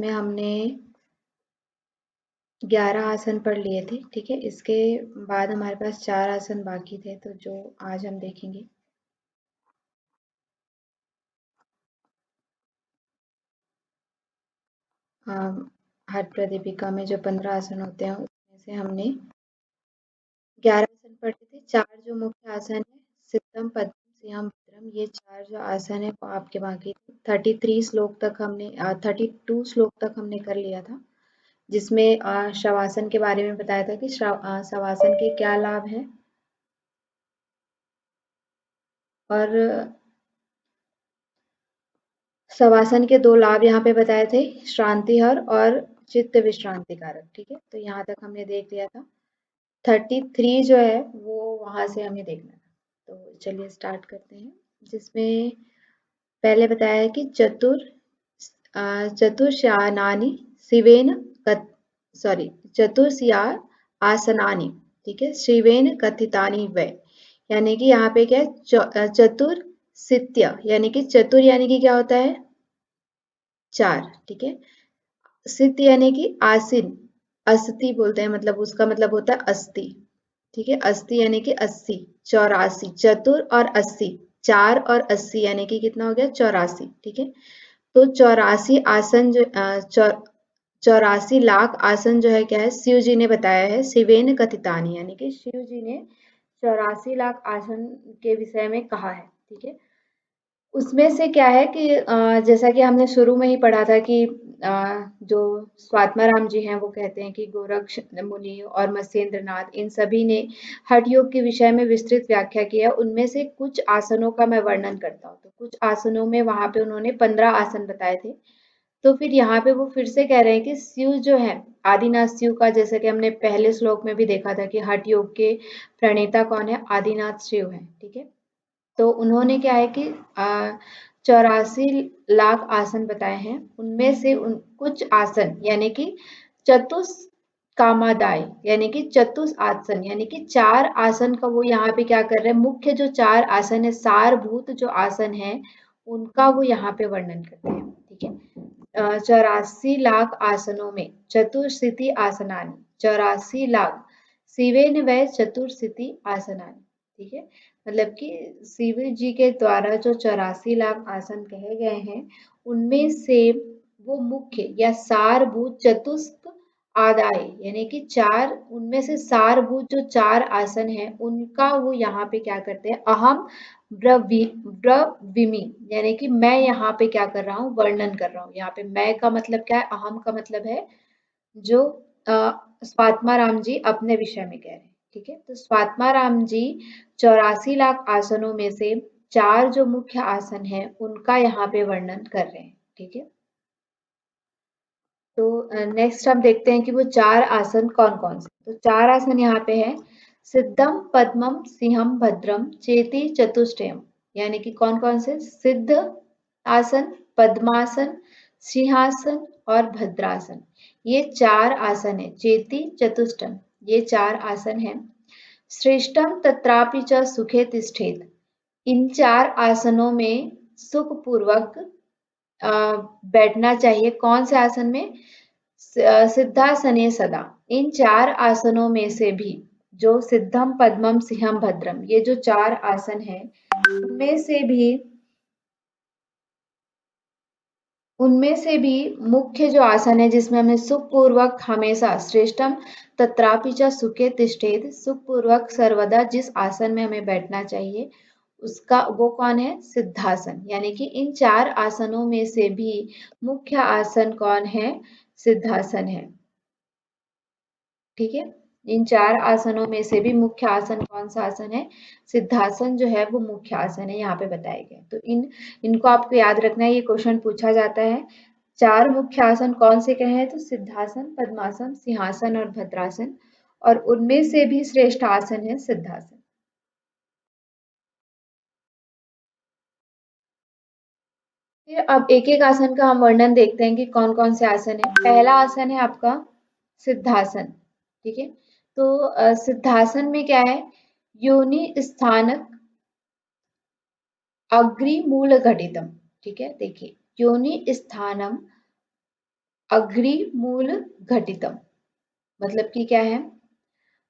में हमने 11 आसन पढ़ लिए थे। ठीक है, इसके बाद हमारे पास 4 आसन बाकी थे, तो जो आज हम देखेंगे। हर प्रदीपिका में जो 15 आसन होते हैं उसमें से हमने 11 आसन पढ़े थे। 4 जो मुख्य आसन है, सिद्धम, पद्मम, सिंहम, भद्रम, ये 4 जो आसन है वो आपके बाकी थे। 33 श्लोक तक हमने 32 श्लोक तक हमने कर लिया था, जिसमें शवासन के बारे में बताया था कि शवासन के क्या लाभ हैं, और शवासन के 2 लाभ यहाँ पे बताए थे, श्रांतिहर और चित्त विश्रांति कारक। ठीक है, तो यहाँ तक हमने देख लिया था। 33 जो है वो वहां से हमें देखना था। तो चलिए स्टार्ट करते हैं, जिसमें पहले बताया है कि चतुर्श्यानानि शिवेन चतुर्स्या आसनानि, ठीक है, शिवेन कथितानि वै, यानी कि यहाँ पे क्या है, चतुर सित्य, यानी कि चतुर यानी कि क्या होता है, 4। ठीक है, सित्य यानी कि आसीन, अस्थि बोलते हैं, मतलब उसका मतलब होता है अस्थि। ठीक है, अस्थि यानी कि 80, 84, चतुर और 80, 4 और 80 यानी कि कितना हो गया, 84। ठीक है, तो 84 आसन जो 84 लाख आसन जो है क्या है, शिव जी ने बताया है, शिवेन कथितानी, यानी कि शिव जी ने 84 लाख आसन के विषय में कहा है। ठीक है, उसमें से क्या है कि जैसा कि हमने शुरू में ही पढ़ा था कि जो स्वात्माराम जी हैं वो कहते हैं कि गोरक्ष मुनि और मत्स्येंद्र नाथ, इन सभी ने हठ योग के विषय में विस्तृत व्याख्या किया। उनमें से कुछ आसनों का मैं वर्णन करता हूँ। तो कुछ आसनों में वहां पे उन्होंने 15 आसन बताए थे। तो फिर यहाँ पे वो फिर से कह रहे हैं कि शिव जो है, आदिनाथ शिव का, जैसे कि हमने पहले श्लोक में भी देखा था कि हठ योग के प्रणेता कौन है, आदिनाथ शिव है। ठीक है, तो उन्होंने क्या है कि 84 लाख आसन बताए हैं। उनमें से कुछ आसन यानी कि चतुष कामादाय, यानी कि चतुष आसन, यानी कि 4 आसन का वो यहाँ पे क्या कर रहे हैं, मुख्य जो 4 आसन है, सारभूत जो आसन है, उनका वो यहाँ पे वर्णन करते हैं। ठीक है, 84 लाख आसनों में चतुर्स्थिति आसनानी, 84 लाख शिवेन व चतुर्स्थिति आसनानी। ठीक है, मतलब कि शिव जी के द्वारा जो 84 लाख आसन कहे गए हैं, उनमें से वो मुख्य या सारभूत चतुष्क आदाय, यानी कि 4, उनमें से सारभूत जो 4 आसन है, उनका वो यहाँ पे क्या करते हैं, अहम ब्रवीमि, यानी कि मैं यहाँ पे क्या कर रहा हूँ, वर्णन कर रहा हूँ। यहाँ पे मैं का मतलब क्या है, अहम का मतलब है जो स्वात्मा राम जी अपने विषय में कह रहे हैं। ठीक है, तो स्वात्मा राम जी 84 लाख आसनों में से 4 जो मुख्य आसन है उनका यहाँ पे वर्णन कर रहे हैं। ठीक है, तो नेक्स्ट हम देखते हैं कि वो 4 आसन कौन कौन से। तो 4 आसन यहाँ पे है, सिद्धम, पद्मम, सिंहम, भद्रम, चेति, चतुष्टयम, यानी कि कौन कौन से, सिद्ध आसन, पद्मासन, सिंहासन और भद्रासन, ये 4 आसन है। चेति, चतुष्टम, ये 4 आसन है। श्रेष्ठम तत्रापि च सुखे तिष्ठेत, इन 4 आसनों में सुख पूर्वक बैठना चाहिए। कौन से आसन में, सिद्धासने सदा, इन 4 आसनों में से भी जो सिद्धम, पद्मम, सिंहम, भद्रम, ये जो 4 आसन है, उनमें से भी मुख्य जो आसन है जिसमें हमें सुखपूर्वक हमेशा, श्रेष्ठम तत्रापि च सुखे तिष्ठेत, सुखपूर्वक सर्वदा जिस आसन में हमें बैठना चाहिए, उसका वो कौन है, सिद्धासन, यानी कि इन 4 आसनों में से भी मुख्य आसन कौन है, सिद्धासन है। ठीक है, इन 4 आसनों में से भी मुख्य आसन कौन सा आसन है, सिद्धासन जो है वो मुख्य आसन है, यहाँ पे बताए गए। तो इनको आपको याद रखना है, ये क्वेश्चन पूछा जाता है। 4 मुख्य आसन कौन से कहे हैं, तो सिद्धासन, पद्मासन, सिंहासन और भद्रासन, और उनमें से भी श्रेष्ठ आसन है सिद्धासन। फिर अब एक एक आसन का हम वर्णन देखते हैं कि कौन कौन से आसन है। पहला आसन है आपका सिद्धासन। ठीक है, तो सिद्धासन में क्या है, योनि स्थानक अग्रि मूल घटितम। ठीक है, देखिए, योनि स्थानम अग्रिमूल घटितम मतलब कि क्या है?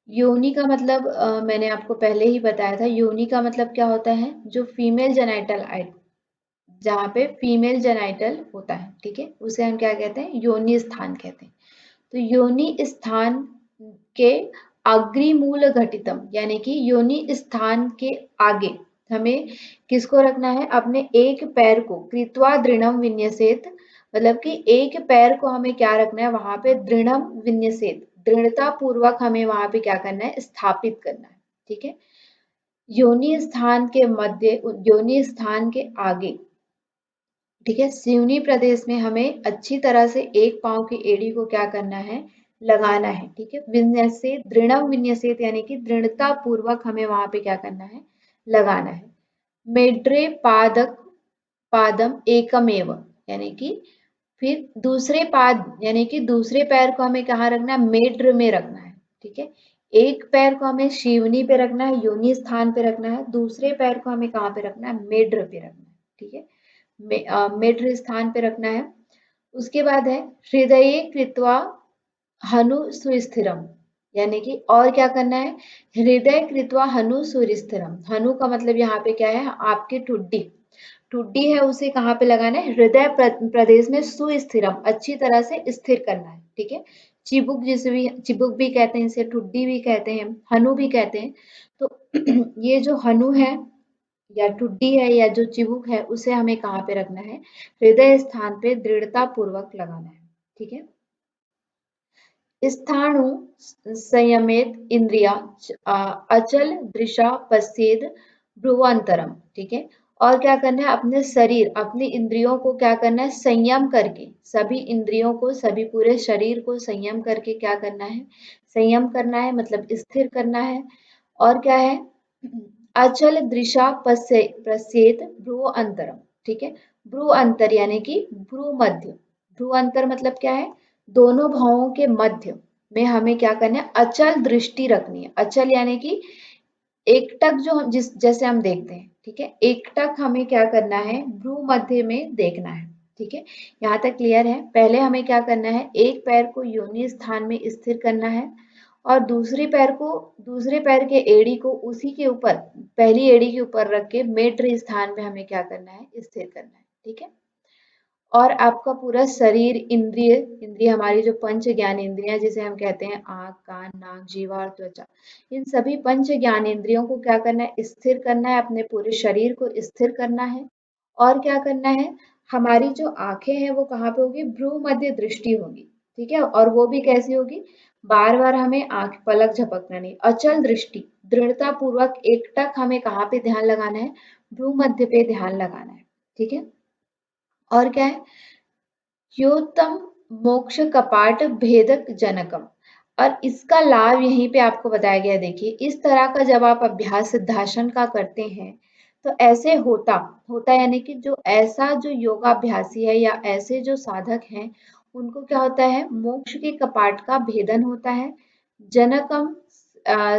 योनि का मतलब मैंने आपको पहले ही बताया था। योनि का मतलब क्या होता है? जो फीमेल जेनाइटल जहाँ पे फीमेल जेनाइटल होता है, ठीक है, उसे हम क्या कहते हैं? योनि स्थान कहते हैं। तो योनि स्थान के अग्रिमूल घटितम यानी कि योनि स्थान के आगे हमें किसको रखना है? अपने एक पैर को कृत्वा दृढ़म विन्यसेत मतलब कि एक पैर को हमें क्या रखना है? वहां पे दृढ़म विन्यसेत दृढ़ता पूर्वक हमें वहां पे क्या करना है? स्थापित करना है, ठीक है। योनि स्थान के मध्य, योनि स्थान के आगे, ठीक है, सिवनी प्रदेश में हमें अच्छी तरह से एक पांव की एड़ी को क्या करना है? लगाना है, ठीक है। विन्यसेत दृढ़म विन्यसेत यानी कि दृढ़ता पूर्वक हमें वहां पे क्या करना है? लगाना है। मेड्रे पादक पादम एकमेव यानी कि फिर दूसरे पाद यानी कि दूसरे पैर को हमें कहाँ रखना है? मेड्र में रखना है, ठीक है। एक पैर को हमें शिवनी पे रखना है, योनि स्थान पे रखना है, दूसरे पैर को हमें कहाँ पे रखना है? मेड्र पे रखना है, ठीक है। मेड्र स्थान पे रखना है। उसके बाद है हृदय कृत्वा हनु सुस्थिरम यानी कि और क्या करना है? हृदय कृत्वा हनु सुस्थिरम। हनु का मतलब यहाँ पे क्या है? आपकी ठुड्डी, ठुड्डी है उसे कहाँ पे लगाना है? हृदय प्रदेश में सुस्थिरम अच्छी तरह से स्थिर करना है, ठीक है। चिबुक जिसे भी चिबुक भी कहते हैं, इसे ठुड्डी भी कहते हैं, हनु भी कहते हैं। तो ये जो हनु है या ठुड्डी है या जो चिबुक है उसे हमें कहाँ पे रखना है? हृदय स्थान पे दृढ़ता पूर्वक लगाना है, ठीक है। स्थाणु संयमित इंद्रिया अचल दृशा पश्चेद भ्रुवंतरम, ठीक है। और क्या करना है? अपने शरीर अपनी इंद्रियों को क्या करना है? संयम करके सभी इंद्रियों को सभी पूरे शरीर को संयम करके क्या करना है? संयम करना है मतलब स्थिर करना है। और क्या है? अचल दृशा पश्चेत भ्रुव अंतरम, ठीक है। भ्रू अंतर यानी कि भ्रू मध्य, भ्रू अंतर मतलब क्या है? दोनों भावों के मध्य में हमें क्या करना है? अचल दृष्टि रखनी है। अचल यानी कि एकटक जो हम जिस जैसे हम देखते हैं, ठीक है, एकटक हमें क्या करना है? भ्रू मध्य में देखना है, ठीक है। यहाँ तक क्लियर है? पहले हमें क्या करना है? एक पैर को योनि स्थान में स्थिर करना है और दूसरे पैर के एड़ी को उसी के ऊपर पहली एड़ी के ऊपर रख के मेड्र स्थान में हमें क्या करना है? स्थिर करना है, ठीक है। और आपका पूरा शरीर इंद्रिय इंद्रिय हमारी जो पंच ज्ञान इंद्रियां जिसे हम कहते हैं आँख, कान, नाक, जीवा और त्वचा, इन सभी पंच ज्ञान इंद्रियों को क्या करना है? स्थिर करना है, अपने पूरे शरीर को स्थिर करना है। और क्या करना है? हमारी जो आंखें हैं वो कहाँ पे होगी? भ्रू मध्य दृष्टि होगी, ठीक है। और वो भी कैसी होगी? बार बार हमें आंख पलक झपकना नहीं, अचल दृष्टि दृढ़ता पूर्वक एकटक हमें कहाँ पे ध्यान लगाना है? भ्रू मध्य पे ध्यान लगाना है, ठीक है। और क्या है? ह्योतम मोक्ष कपाट भेदक जनकम। और इसका लाभ यहीं पे आपको बताया गया है। देखिए इस तरह का जब आप अभ्यास सिद्धासन का करते हैं तो ऐसे होता होता यानी कि जो ऐसा जो योगाभ्यासी है या ऐसे जो साधक हैं उनको क्या होता है? मोक्ष के कपाट का भेदन होता है। जनकम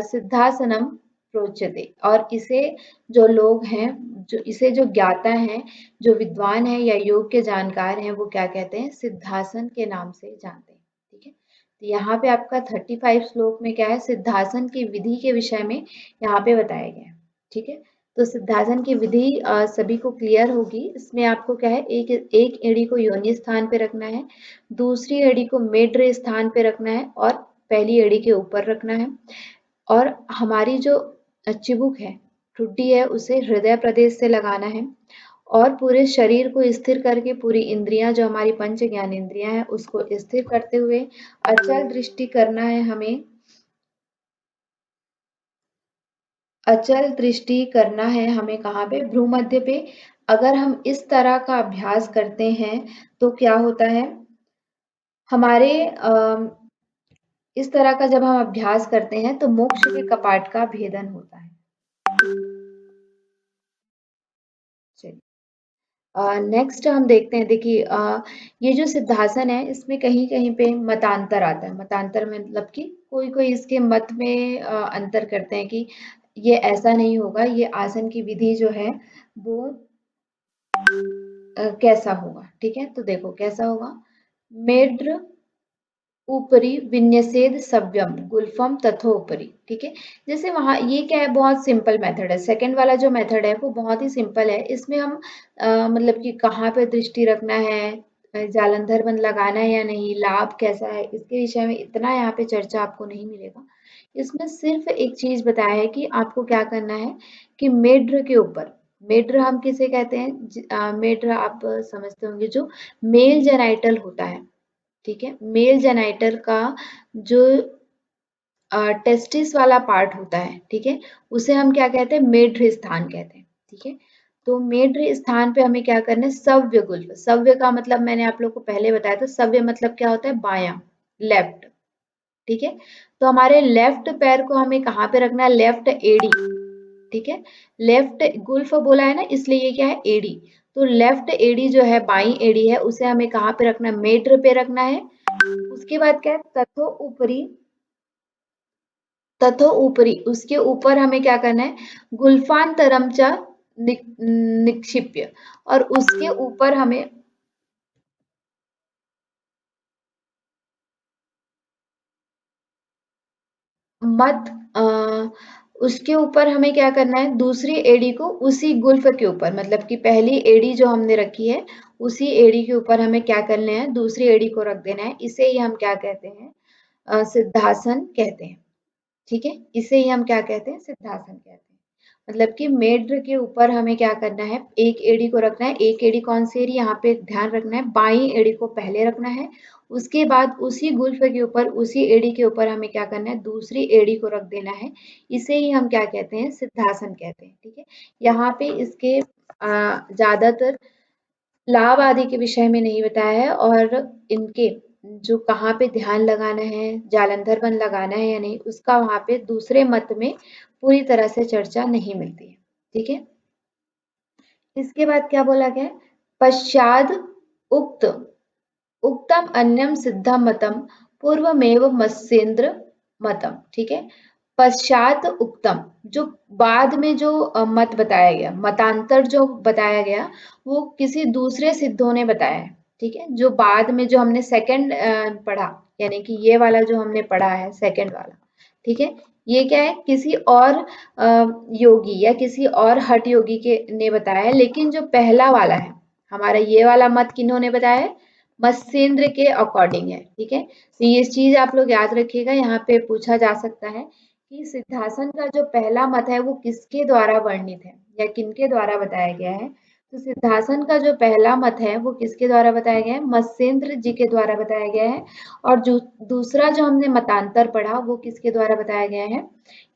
सिद्धासनम प्रोच्यते। और इसे जो लोग हैं जो इसे जो ज्ञाता हैं जो विद्वान है या योग के जानकार हैं वो क्या कहते हैं? सिद्धासन के नाम से जानते हैं, ठीक है। तो यहाँ पे आपका 35 श्लोक में क्या है? सिद्धासन की विधि के विषय में यहाँ पे बताया गया है, ठीक है। तो सिद्धासन की विधि सभी को क्लियर होगी। इसमें आपको क्या है? एक एड़ी को योनि स्थान पे रखना है, दूसरी एड़ी को मेड्र स्थान पे रखना है और पहली एड़ी के ऊपर रखना है। और हमारी जो चिबुक है, ठुड्डी है, उसे हृदय प्रदेश से लगाना है और पूरे शरीर को स्थिर करके पूरी इंद्रियां जो हमारी पंच ज्ञान इंद्रियां हैं उसको स्थिर करते हुए अचल दृष्टि करना है हमें। अचल दृष्टि करना है हमें कहाँ पे? भ्रू मध्य पे। अगर हम इस तरह का अभ्यास करते हैं तो क्या होता है? हमारे इस तरह का जब हम अभ्यास करते हैं तो मोक्ष के कपाट का भेदन होता है। चलिए नेक्स्ट हम देखते हैं। देखिए ये जो सिद्धासन है इसमें कहीं कहीं पे मतांतर आता है। मतांतर में मतलब कि कोई कोई इसके मत में अंतर करते हैं कि ये ऐसा नहीं होगा, ये आसन की विधि जो है वो कैसा होगा, ठीक है। तो देखो कैसा होगा। मेढ्र ऊपरी विन्यसेद सव्यम गुल्फम तथोपरि। ठीक है, जैसे वहां ये क्या है, बहुत सिंपल मेथड है। सेकंड वाला जो मेथड है वो बहुत ही सिंपल है। इसमें हम मतलब कि कहाँ पे दृष्टि रखना है, जालंधर बंद लगाना है या नहीं, लाभ कैसा है, इसके विषय में इतना यहाँ पे चर्चा आपको नहीं मिलेगा। इसमें सिर्फ एक चीज बताया है कि आपको क्या करना है कि मेढ्र के ऊपर, मेढ्र हम किसे कहते हैं, मेढ्र आप समझते होंगे, जो मेल जेनाइटल होता है। ठीक है, मेल जेनाइटर का जो टेस्टिस वाला पार्ट होता है, ठीक है, उसे हम क्या कहते हैं, मेढ्र स्थान कहते हैं। ठीक है, तो मेढ्र स्थान पे हमें क्या करना है, सव्य गुल्फ। सव्य का मतलब मैंने आप लोग को पहले बताया था, सव्य मतलब क्या होता है, बायां, लेफ्ट। ठीक है, तो हमारे लेफ्ट पैर को हमें कहाँ पे रखना है, लेफ्ट एडी। ठीक है, लेफ्ट गुल्फ बोला है ना, इसलिए ये क्या है, एडी। तो लेफ्ट एडी जो है, बाई एडी है, उसे हमें कहाँ पे रखना है, मेढ्र पे रखना है। उसके बाद क्या है, तथो ऊपरी, तथो ऊपरी, उसके ऊपर हमें क्या करना है, गुल्फांतरम च निक्षिप्य, और उसके ऊपर हमें मत उसके ऊपर हमें क्या करना है, दूसरी एड़ी को उसी गुल्फ के ऊपर, मतलब कि पहली एड़ी जो हमने रखी है उसी एड़ी के ऊपर हमें क्या करना है, दूसरी एड़ी को रख देना है। इसे ही हम क्या कहते हैं, सिद्धासन कहते हैं। ठीक है, इसे ही हम क्या कहते हैं, सिद्धासन कहते हैं। मतलब कि मेढ्र के ऊपर हमें क्या करना है, एक एड़ी को रखना है। एक एड़ी कौन सी एड़ी, यहाँ पे ध्यान रखना है, बाई एड़ी को पहले रखना है। उसके बाद उसी गुल्फ के ऊपर, उसी एड़ी के ऊपर हमें क्या करना है, दूसरी एड़ी को रख देना है। इसे ही हम क्या कहते हैं, सिद्धासन कहते हैं। ठीक है, यहाँ पे इसके ज्यादातर लाभ आदि के विषय में नहीं बताया है, और इनके जो कहाँ पे ध्यान लगाना है, जालंधर बन लगाना है या नहीं, उसका वहां पे दूसरे मत में पूरी तरह से चर्चा नहीं मिलती है। ठीक है, इसके बाद क्या बोला गया है, पश्चाद उक्त उक्तम अन्यम सिद्धम मतम पूर्वमेव मत्स्येंद्र मतम। ठीक है, पश्चात उक्तम, जो बाद में जो मत बताया गया, मतांतर जो बताया गया, वो किसी दूसरे सिद्धों ने बताया है। ठीक है, जो बाद में जो हमने सेकंड पढ़ा, यानी कि ये वाला जो हमने पढ़ा है सेकंड वाला, ठीक है, ये क्या है, किसी और योगी या किसी और हठ योगी के ने बताया है। लेकिन जो पहला वाला है, हमारा ये वाला मत किन्होंने बताया है, मत्स्येंद्र के अकॉर्डिंग है। ठीक है, तो ये चीज आप लोग याद रखिएगा, यहाँ पे पूछा जा सकता है कि सिद्धासन का जो पहला मत है वो किसके द्वारा वर्णित है या किनके द्वारा बताया गया है। तो सिद्धासन का जो पहला मत है वो किसके द्वारा बताया गया है, मत्स्येंद्र जी के द्वारा बताया गया है। और जो दूसरा जो हमने मतांतर पढ़ा वो किसके द्वारा बताया गया है,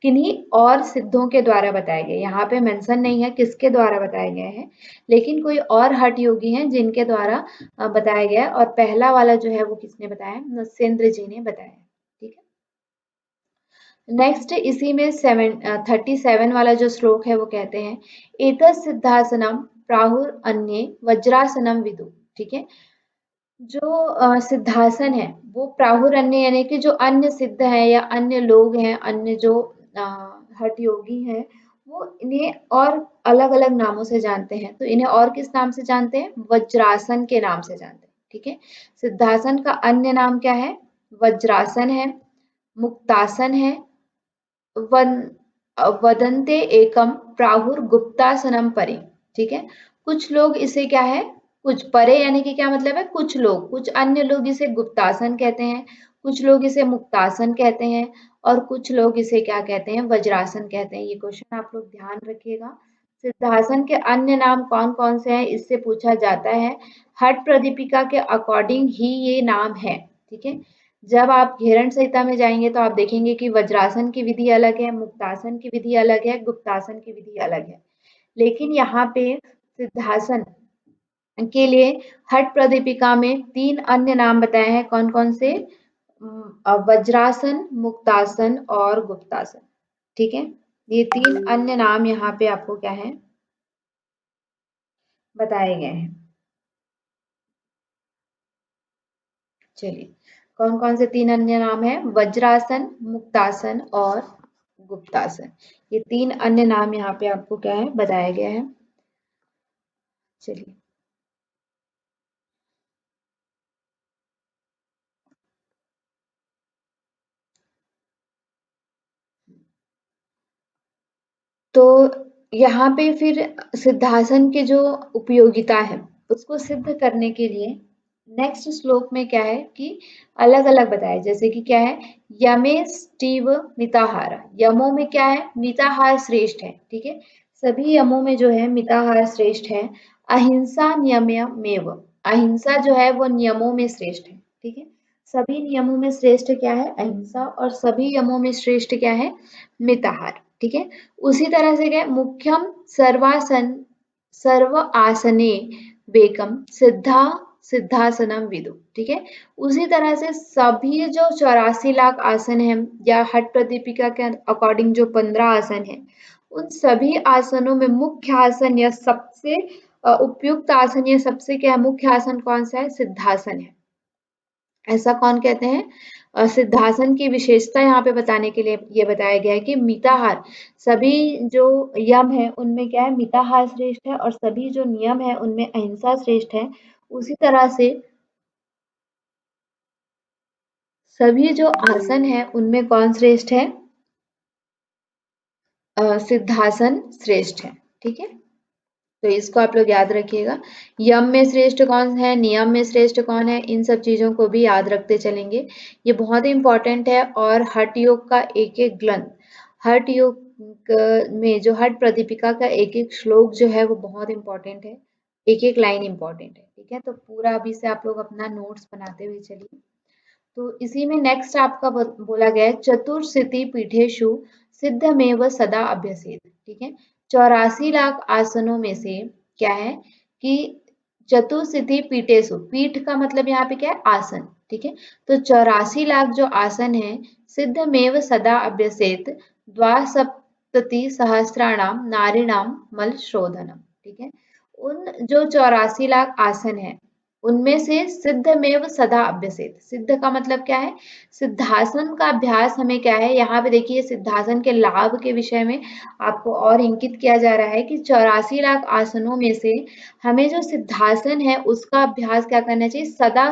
किन्हीं और सिद्धों के द्वारा बताया गया। यहाँ पे मेंशन नहीं है किसके द्वारा बताया गया है, लेकिन कोई और हठ योगी हैं जिनके द्वारा बताया गया है। और पहला वाला जो है वो किसने बताया, मत्स्येंद्र जी ने बताया। ठीक है, नेक्स्ट इसी में 37 वाला जो श्लोक है वो कहते हैं, एतत् सिद्धासनम प्राहुर अन्ये वज्रासनम विदु। ठीक है, जो सिद्धासन है वो प्राहुर अन्य, यानी कि जो अन्य सिद्ध है या अन्य लोग हैं, अन्य जो अ, हठ योगी हैं, वो इन्हें और अलग अलग नामों से जानते हैं। तो इन्हें और किस नाम से जानते हैं, वज्रासन के नाम से जानते हैं। ठीक है, सिद्धासन का अन्य नाम क्या है, वज्रासन है, मुक्तासन है, वन वदन्ते एकम प्राहुर गुप्तासनम परे। ठीक है, कुछ लोग इसे क्या है, कुछ परे यानी कि क्या मतलब है, कुछ लोग, कुछ अन्य लोग इसे गुप्तासन कहते हैं, कुछ लोग इसे मुक्तासन कहते हैं, और कुछ लोग इसे क्या कहते हैं, वज्रासन कहते हैं। ये क्वेश्चन आप लोग ध्यान रखिएगा। सिद्धासन के अन्य नाम कौन कौन से हैं, इससे पूछा जाता है। हठ प्रदीपिका के अकॉर्डिंग ही ये नाम है। ठीक है, जब आप घेरण संहिता में जाएंगे तो आप देखेंगे कि वज्रासन की विधि अलग है, मुक्तासन की विधि अलग है, गुप्तासन की विधि अलग है। लेकिन यहाँ पे सिद्धासन के लिए हठ प्रदीपिका में 3 अन्य नाम बताए हैं, कौन कौन से, वज्रासन, मुक्तासन और गुप्तासन। ठीक है, ये 3 अन्य नाम यहाँ पे आपको क्या है, बताए गए हैं। चलिए, कौन कौन से 3 अन्य नाम है, वज्रासन, मुक्तासन और गुप्तासन। ये 3 अन्य नाम यहाँ पे आपको क्या है, बताया गया है। चलिए, तो यहाँ पे फिर सिद्धासन की जो उपयोगिता है उसको सिद्ध करने के लिए नेक्स्ट श्लोक में क्या है कि अलग अलग बताया, जैसे कि क्या है, यमे स्टीव मिताहार, यमों में क्या है, मिताहार श्रेष्ठ है, ठीक है, सभी यमों में जो है मिताहार श्रेष्ठ है। अहिंसा नियम्यमेव, अहिंसा जो है वो नियमों में श्रेष्ठ है, ठीक है, सभी नियमों में श्रेष्ठ क्या है, अहिंसा, और सभी यमों में श्रेष्ठ क्या है, मिताहार, ठीक है। उसी तरह से क्या है, मुख्यम सर्वासन सर्व आसने वेकम सिद्धा सिद्धासनम विदु, ठीक है। उसी तरह से सभी जो 84 लाख आसन हैं या हठ प्रदीपिका के अकॉर्डिंग जो 15 आसन है, उन सभी आसनों में मुख्य आसन या सबसे उपयुक्त आसन या सबसे क्या है, मुख्य आसन कौन सा है, सिद्धासन है। ऐसा कौन कहते हैं, सिद्धासन की विशेषता यहाँ पे बताने के लिए ये बताया गया है कि मिताहार, सभी जो यम है उनमें क्या है, मिताहार श्रेष्ठ है, और सभी जो नियम है उनमें अहिंसा श्रेष्ठ है। उसी तरह से सभी जो आसन है उनमें कौन श्रेष्ठ है, सिद्धासन श्रेष्ठ है, ठीक है। तो इसको आप लोग याद रखिएगा, यम में श्रेष्ठ कौन है, नियम में श्रेष्ठ कौन है, इन सब चीजों को भी याद रखते चलेंगे, ये बहुत ही इंपॉर्टेंट है। और हठ योग का एक एक ग्रंथ, हठ योग में जो हठ प्रदीपिका का एक एक श्लोक जो है वो बहुत इंपॉर्टेंट है, एक एक लाइन इंपॉर्टेंट है, ठीक है। तो पूरा अभी से आप लोग अपना नोट्स बनाते हुए चलिए। तो इसी में नेक्स्ट आपका बोला गया है, चतुर्सिति पीठेषु सिद्धमेव सदा अभ्यसेत, ठीक है। 84 लाख आसनों में से क्या है कि चतुर्सिति पीठेषु, पीठ का मतलब यहाँ पे क्या है, आसन, ठीक है। तो 84 लाख जो आसन है, सिद्धमेव सदा अभ्यसेत द्वासप्तति सहस्राणाम नारीणाम मल शोधनम, ठीक है। उन जो 84 लाख आसन है उनमें से सिद्धमेव सदा अभ्यसेत, सिद्ध का मतलब क्या है, सिद्धासन का अभ्यास हमें क्या है, यहाँ पे देखिए सिद्धासन के लाभ के विषय में आपको और इंकित किया जा रहा है कि 84 लाख आसनों में से हमें जो सिद्धासन है उसका अभ्यास क्या करना चाहिए, सदा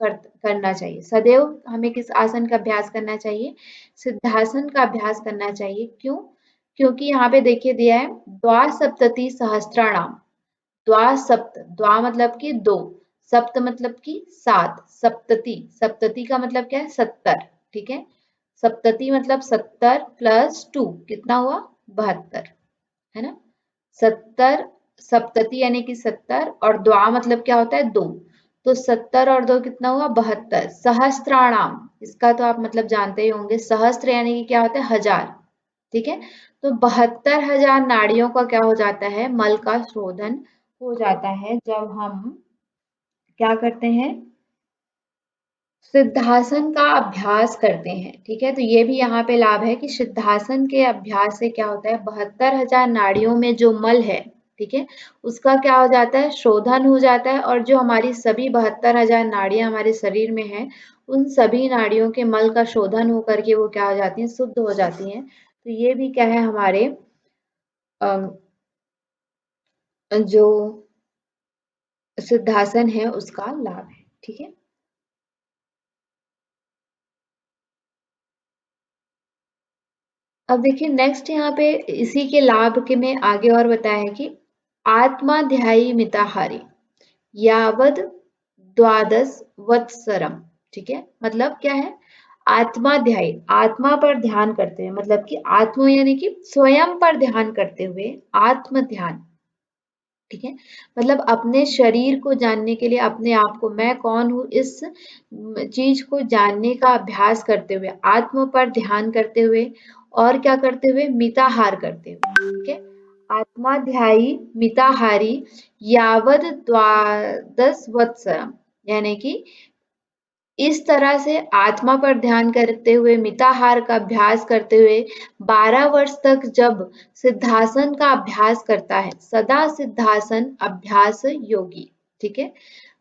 करना चाहिए, सदैव हमें किस आसन का अभ्यास करना चाहिए, सिद्धासन का अभ्यास करना चाहिए। क्यों, क्योंकि यहाँ पे देखिए दिया है द्वासप्तति सहस्त्राणाम, द्वा सप्त, द्वा मतलब कि दो, सप्त मतलब कि सात, सप्तति, सप्तति का मतलब क्या है, 70, ठीक है। सप्तति मतलब 70 प्लस 2 कितना हुआ, 72, है ना। 70, सप्तति यानी कि 70, और द्वा मतलब क्या होता है, दो, तो 70 और दो कितना हुआ, 72। सहस्त्राणाम, इसका तो आप मतलब जानते ही होंगे, सहस्त्र यानी कि क्या होता है, हजार, ठीक है। तो 72,000 नाड़ियों का क्या हो जाता है, मल का शोधन हो जाता है जब हम क्या करते हैं, सिद्धासन का अभ्यास करते हैं, ठीक है। तो ये भी यहाँ पे लाभ है कि सिद्धासन के अभ्यास से क्या होता है, 72,000 नाड़ियों में जो मल है, ठीक है, उसका क्या हो जाता है, शोधन हो जाता है, और जो हमारी सभी 72,000 नाड़ियां हमारे शरीर में है, उन सभी नाड़ियों के मल का शोधन होकर के वो क्या हो जाती हैं, शुद्ध हो जाती हैं। तो ये भी क्या है, हमारे जो सिद्धासन है उसका लाभ है, ठीक है। अब देखिए नेक्स्ट यहाँ पे इसी के लाभ के में आगे और बताया है कि आत्माध्यायी मिताहारी यावद द्वादश वत्सरम, ठीक है, मतलब क्या है, आत्माध्यायी, आत्मा पर ध्यान करते हुए, मतलब कि आत्मा यानी कि स्वयं पर ध्यान करते हुए, आत्म ध्यान, ठीक है, मतलब अपने शरीर को जानने के लिए, अपने आप को मैं कौन हूँ इस चीज को जानने का अभ्यास करते हुए, आत्म पर ध्यान करते हुए, और क्या करते हुए, मिताहार करते हुए, ठीक है। आत्माध्यायी मिताहारी यावद द्वादश वत्सरम, यानी कि इस तरह से आत्मा पर ध्यान करते हुए, मिताहार का अभ्यास करते हुए 12 वर्ष तक जब सिद्धासन का अभ्यास करता है, सदा सिद्धासन अभ्यास योगी, ठीक है।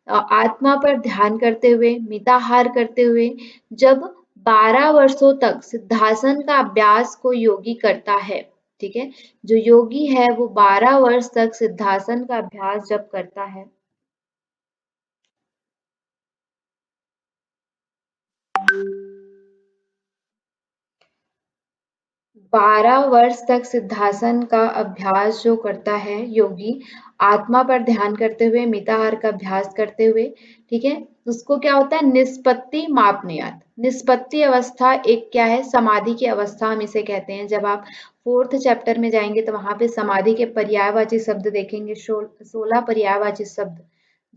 आत्मा पर ध्यान करते हुए, मिताहार करते हुए जब 12 वर्षों तक सिद्धासन का अभ्यास को योगी करता है, ठीक है, जो योगी है वो 12 वर्ष तक सिद्धासन का अभ्यास जब करता है, 12 वर्ष तक सिद्धासन का अभ्यास जो करता है योगी, आत्मा पर ध्यान करते हुए, मिताहार का अभ्यास करते हुए, ठीक है, उसको क्या होता है, निष्पत्ति मापनीयात। निष्पत्ति अवस्था एक क्या है, समाधि की अवस्था हम इसे कहते हैं। जब आप 4th चैप्टर में जाएंगे तो वहां पे समाधि के पर्यायवाची शब्द देखेंगे, 16 पर्यायवाची शब्द।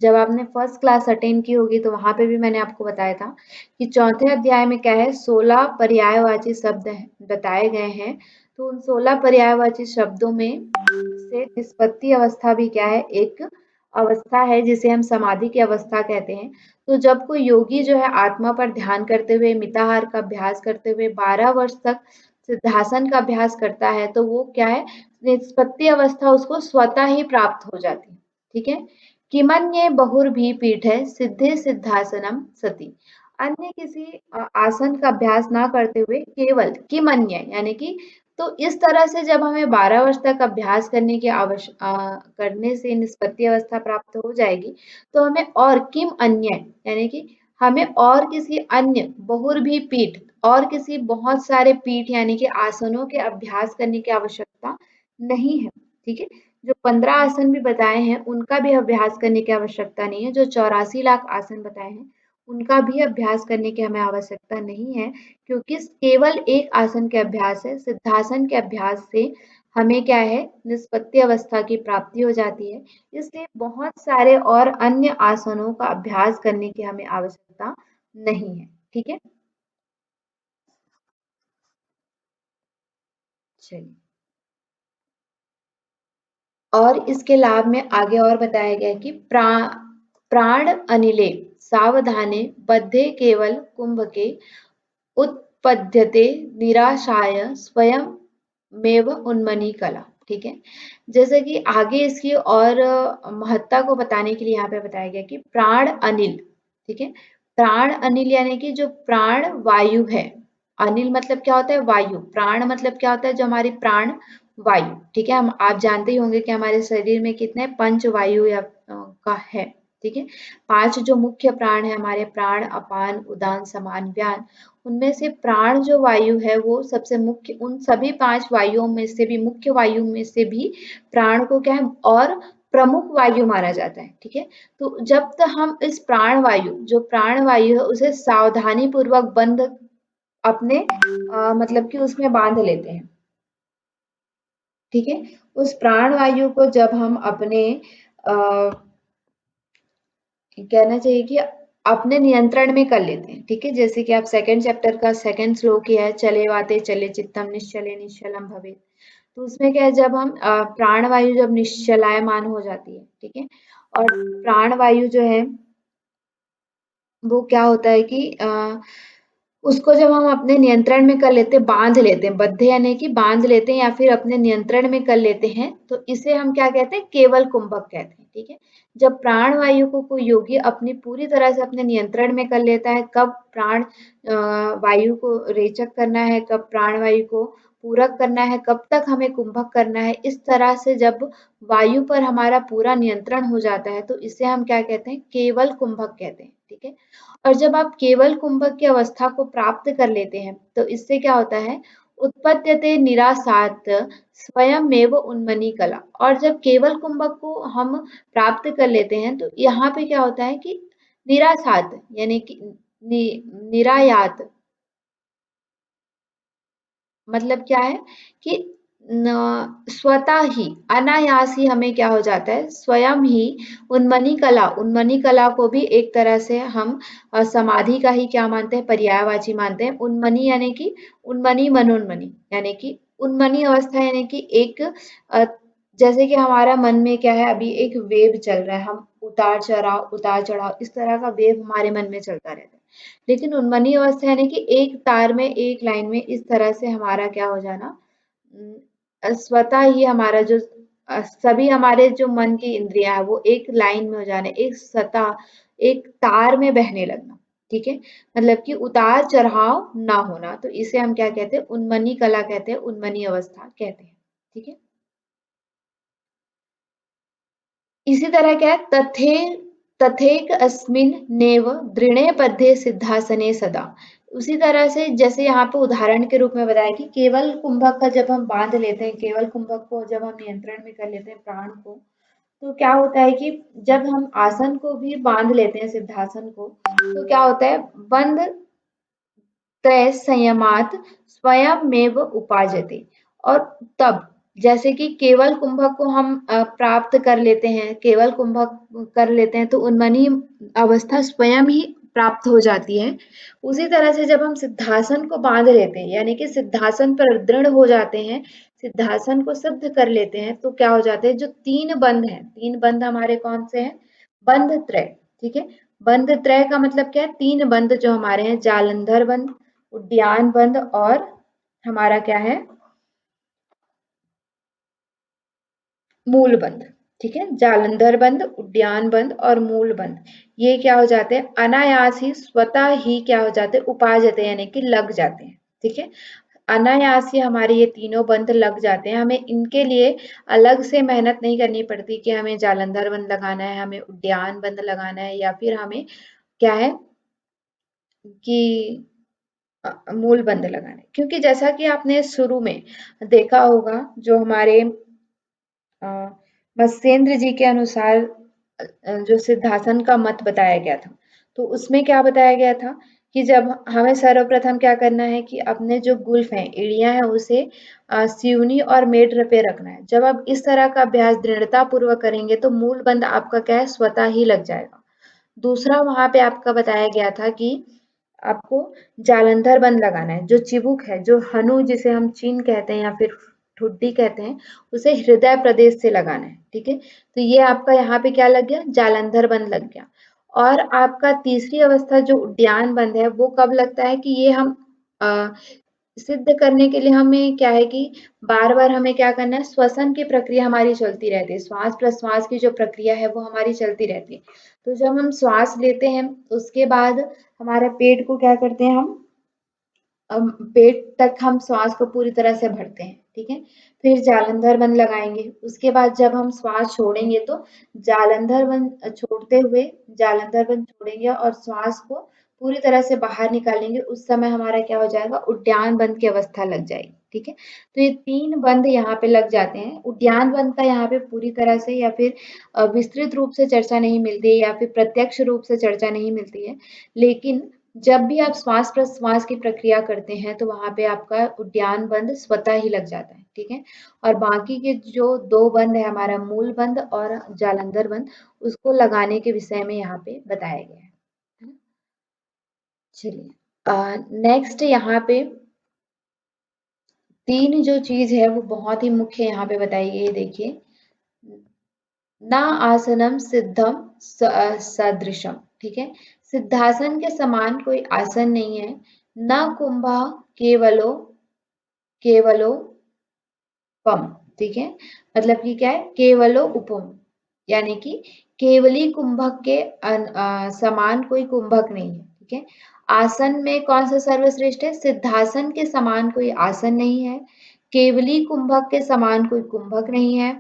जब आपने फर्स्ट क्लास अटेंड की होगी तो वहां पे भी मैंने आपको बताया था कि चौथे अध्याय में क्या है, 16 पर्यायवाची शब्द बताए गए हैं। तो उन 16 पर्यायवाची शब्दों में से निष्पत्ति अवस्था भी क्या है, एक अवस्था है जिसे हम समाधि की अवस्था कहते हैं। तो जब कोई योगी जो है आत्मा पर ध्यान करते हुए, मिताहार का अभ्यास करते हुए 12 वर्ष तक सिद्धासन का अभ्यास करता है तो वो क्या है, निष्पत्ति अवस्था उसको स्वतः ही प्राप्त हो जाती है। ठीक है, किमन्ये बहुर्भी पीठे सिद्धे सिद्धासनम सति। अन्य किसी आसन का अभ्यास ना करते हुए केवल किमन्य यानी कि, तो इस तरह से जब हमें 12 वर्ष तक अभ्यास करने की करने से निष्पत्ति अवस्था प्राप्त हो जाएगी, तो हमें और किम अन्य यानी कि हमें और किसी अन्य बहुर्भी पीठ और किसी बहुत सारे पीठ यानी कि आसनों के अभ्यास करने की आवश्यकता नहीं है। ठीक है, जो 15 आसन भी बताए हैं उनका भी अभ्यास करने की आवश्यकता नहीं है। जो 84 लाख आसन बताए हैं उनका भी अभ्यास करने की हमें आवश्यकता नहीं है, क्योंकि केवल एक आसन के अभ्यास है, सिद्धासन के अभ्यास से हमें क्या है, निष्पत्ति अवस्था की प्राप्ति हो जाती है। इसलिए बहुत सारे और अन्य आसनों का अभ्यास करने की हमें आवश्यकता नहीं है। ठीक है, चलिए, और इसके लाभ में आगे और बताया गया कि प्राण अनिले सावधाने बद्धे केवल कुंभ के उत्पद्यते निराशाय स्वयं मेव उन्मनी कला। ठीक है, जैसे कि आगे इसकी और महत्ता को बताने के लिए यहाँ पे बताया गया कि प्राण अनिल। ठीक है, प्राण अनिल यानी कि जो प्राण वायु है, अनिल मतलब क्या होता है, वायु। प्राण मतलब क्या होता है, जो हमारी प्राण वायु। ठीक है, हम आप जानते ही होंगे कि हमारे शरीर में कितने पंच वायु या का है। ठीक है, 5 जो मुख्य प्राण है हमारे, प्राण, अपान, उदान, समान, व्यान। उनमें से प्राण जो वायु है वो सबसे मुख्य, उन सभी 5 वायुओं में से भी, मुख्य वायु में से भी प्राण को क्या है, और प्रमुख वायु माना जाता है। ठीक है, तो जब तक हम इस प्राण वायु, जो प्राण वायु है उसे सावधानी पूर्वक बंद अपने मतलब कि उसमें बांध लेते हैं। ठीक है, उस प्राण वायु को जब हम अपने कहना चाहिए कि अपने नियंत्रण में कर लेते हैं। ठीक है, जैसे कि आप सेकंड चैप्टर का सेकंड श्लोक ही है, चले वाते चले चित्तम निश्चले निश्चलम भवे। तो उसमें क्या है, जब हम प्राण वायु जब निश्चलायमान हो जाती है, ठीक है, और प्राण वायु जो है वो क्या होता है कि उसको जब हम अपने नियंत्रण में कर लेते हैं, बांध लेते हैं, बद्धे यानी कि बांध लेते हैं या फिर अपने नियंत्रण में कर लेते हैं, तो इसे हम क्या कहते हैं, केवल कुंभक कहते हैं। ठीक है, जब प्राण वायु को कोई योगी अपनी पूरी तरह से अपने नियंत्रण में कर लेता है, कब प्राण वायु को रेचक करना है, कब प्राण वायु को पूरक करना है, कब तक हमें कुंभक करना है, इस तरह से जब वायु पर हमारा पूरा नियंत्रण हो जाता है तो इसे हम क्या कहते हैं, केवल कुंभक कहते हैं। ठीक है, और जब आप केवल कुंभक की अवस्था को प्राप्त कर लेते हैं तो इससे क्या होता है, उत्पद्यते निरासात स्वयमेव उन्मनी कला। और जब केवल कुंभक को हम प्राप्त कर लेते हैं तो यहाँ पे क्या होता है कि निरासात यानी कि निरायात मतलब क्या है कि स्वतः ही अनायास ही हमें क्या हो जाता है, स्वयं ही उन्मनी कला को भी एक तरह से हम समाधि का ही क्या मानते हैं, पर्यायवाची मानते हैं। उन्मनी यानी कि उन्मनी मनोन्मनी यानी कि उन्मनी अवस्था यानी कि एक जैसे कि हमारा मन में क्या है, अभी एक वेव चल रहा है, हम उतार चढ़ाव इस तरह का वेव हमारे मन में चलता रहता है। लेकिन उन्मनी अवस्था यानी कि एक तार में, एक लाइन में इस तरह से हमारा क्या हो जाना, स्वतः ही हमारा जो सभी हमारे जो मन की इंद्रियां है वो एक लाइन में हो जाने, एक सतह, एक तार में बहने लगना। ठीक है, मतलब कि उतार चढ़ाव ना होना, तो इसे हम क्या कहते हैं, उन्मनी कला कहते हैं, उन्मनी अवस्था कहते हैं। ठीक है, इसी तरह क्या है, तथे तथैक अस्मिन् नेव दृणे पद्ये सिद्धासने सदा। उसी तरह से जैसे यहाँ पे उदाहरण के रूप में बताया कि केवल कुंभक का जब हम बांध लेते हैं, केवल कुंभक को जब हम नियंत्रण में कर लेते हैं प्राण को, तो क्या होता है कि जब हम आसन को भी बांध लेते हैं, सिद्धासन को, तो क्या होता है, बंध त्रय संयमात स्वयमेव उपाजते। और तब जैसे कि केवल कुंभक को हम प्राप्त कर लेते हैं, केवल कुंभक कर लेते हैं तो उन्मनी अवस्था स्वयं ही प्राप्त हो जाती है। उसी तरह से जब हम सिद्धासन को बांध लेते हैं, यानी कि सिद्धासन पर दृढ़ हो जाते हैं, सिद्धासन को सिद्ध कर लेते हैं, तो क्या हो जाते हैं, जो तीन बंध हैं, तीन बंध हमारे कौन से हैं, बंध त्रय, ठीक है। बंध त्रय का मतलब क्या है, तीन बंध जो हमारे हैं, जालंधर बंध, उद्यान बंध और हमारा क्या है, मूल बंध, ठीक है। जालंधर बंध, उद्यान बंध और मूल बंध, ये क्या हो जाते हैं, अनायास ही स्वतः ही क्या हो जाते हैं, उपाजते यानी कि लग जाते हैं, ठीक है। अनायास ही हमारे ये तीनों बंध लग जाते हैं, हमें इनके लिए अलग से मेहनत नहीं करनी पड़ती कि हमें जालंधर बंध लगाना है, हमें उद्यान बंध लगाना है, या फिर हमें क्या है कि मूल बंध लगाना है। क्योंकि जैसा कि आपने शुरू में देखा होगा, जो हमारे मत्स्येंद्र जी के अनुसार जो सिद्धासन का मत बताया गया था, तो उसमें क्या बताया गया था कि जब हमें सर्वप्रथम क्या करना है कि अपने जो गुल्फ हैं, एड़ियां हैं, उसे सिवनी और मेड पे रखना है। जब आप इस तरह का अभ्यास दृढ़ता पूर्वक करेंगे तो मूल बंध आपका क्या है, स्वतः ही लग जाएगा। दूसरा वहां पे आपका बताया गया था कि आपको जालंधर बंध लगाना है, जो चिबुक है, जो हनु जिसे हम चीन कहते हैं या फिर ठुड्डी कहते हैं, उसे हृदय प्रदेश से लगाना है, ठीक है। तो ये आपका यहाँ पे क्या लग गया, जालंधर बंध लग गया। और आपका तीसरी अवस्था जो उद्यान बंध है, वो कब लगता है कि ये हम सिद्ध करने के लिए हमें क्या है कि बार बार हमें क्या करना है, श्वसन की प्रक्रिया हमारी चलती रहती है, श्वास प्रश्वास की जो प्रक्रिया है वो हमारी चलती रहती है। तो जब हम श्वास लेते हैं उसके बाद हमारे पेट को क्या करते हैं, हम पेट तक हम श्वास को पूरी तरह से भरते हैं, ठीक है। फिर जालंधर बंध लगाएंगे, उसके बाद जब हम श्वास छोड़ेंगे तो जालंधर बंध छोड़ते हुए जालंधर बंध छोड़ेंगे और श्वास को पूरी तरह से बाहर निकालेंगे, उस समय हमारा क्या हो जाएगा, उद्यान बंध की अवस्था लग जाएगी, ठीक है। तो ये तीन बंध यहाँ पे लग जाते हैं। उद्यान बंध का यहाँ पे पूरी तरह से या फिर विस्तृत रूप से चर्चा नहीं मिलती है या फिर प्रत्यक्ष रूप से चर्चा नहीं मिलती है, लेकिन जब भी आप श्वास प्रश्वास की प्रक्रिया करते हैं तो वहां पे आपका उद्यान बंध स्वतः ही लग जाता है, ठीक है। और बाकी के जो दो बंध है, हमारा मूल बंध और जालंधर बंध, उसको लगाने के विषय में यहाँ पे बताया गया है। चलिए नेक्स्ट यहाँ पे तीन जो चीज है वो बहुत ही मुख्य यहाँ पे बताई गई है, देखिए, ना आसनम सिद्धम सदृशम, ठीक है। सिद्धासन के समान कोई आसन नहीं है। न कुंभा केवलो केवलो पम, ठीक है। मतलब कि क्या है, केवलो उपम, यानी कि केवली कुंभक के समान कोई कुंभक नहीं है, ठीक है। आसन में कौन सा सर्वश्रेष्ठ है, सिद्धासन के समान कोई आसन नहीं है, केवली कुंभक के समान कोई कुंभक नहीं है,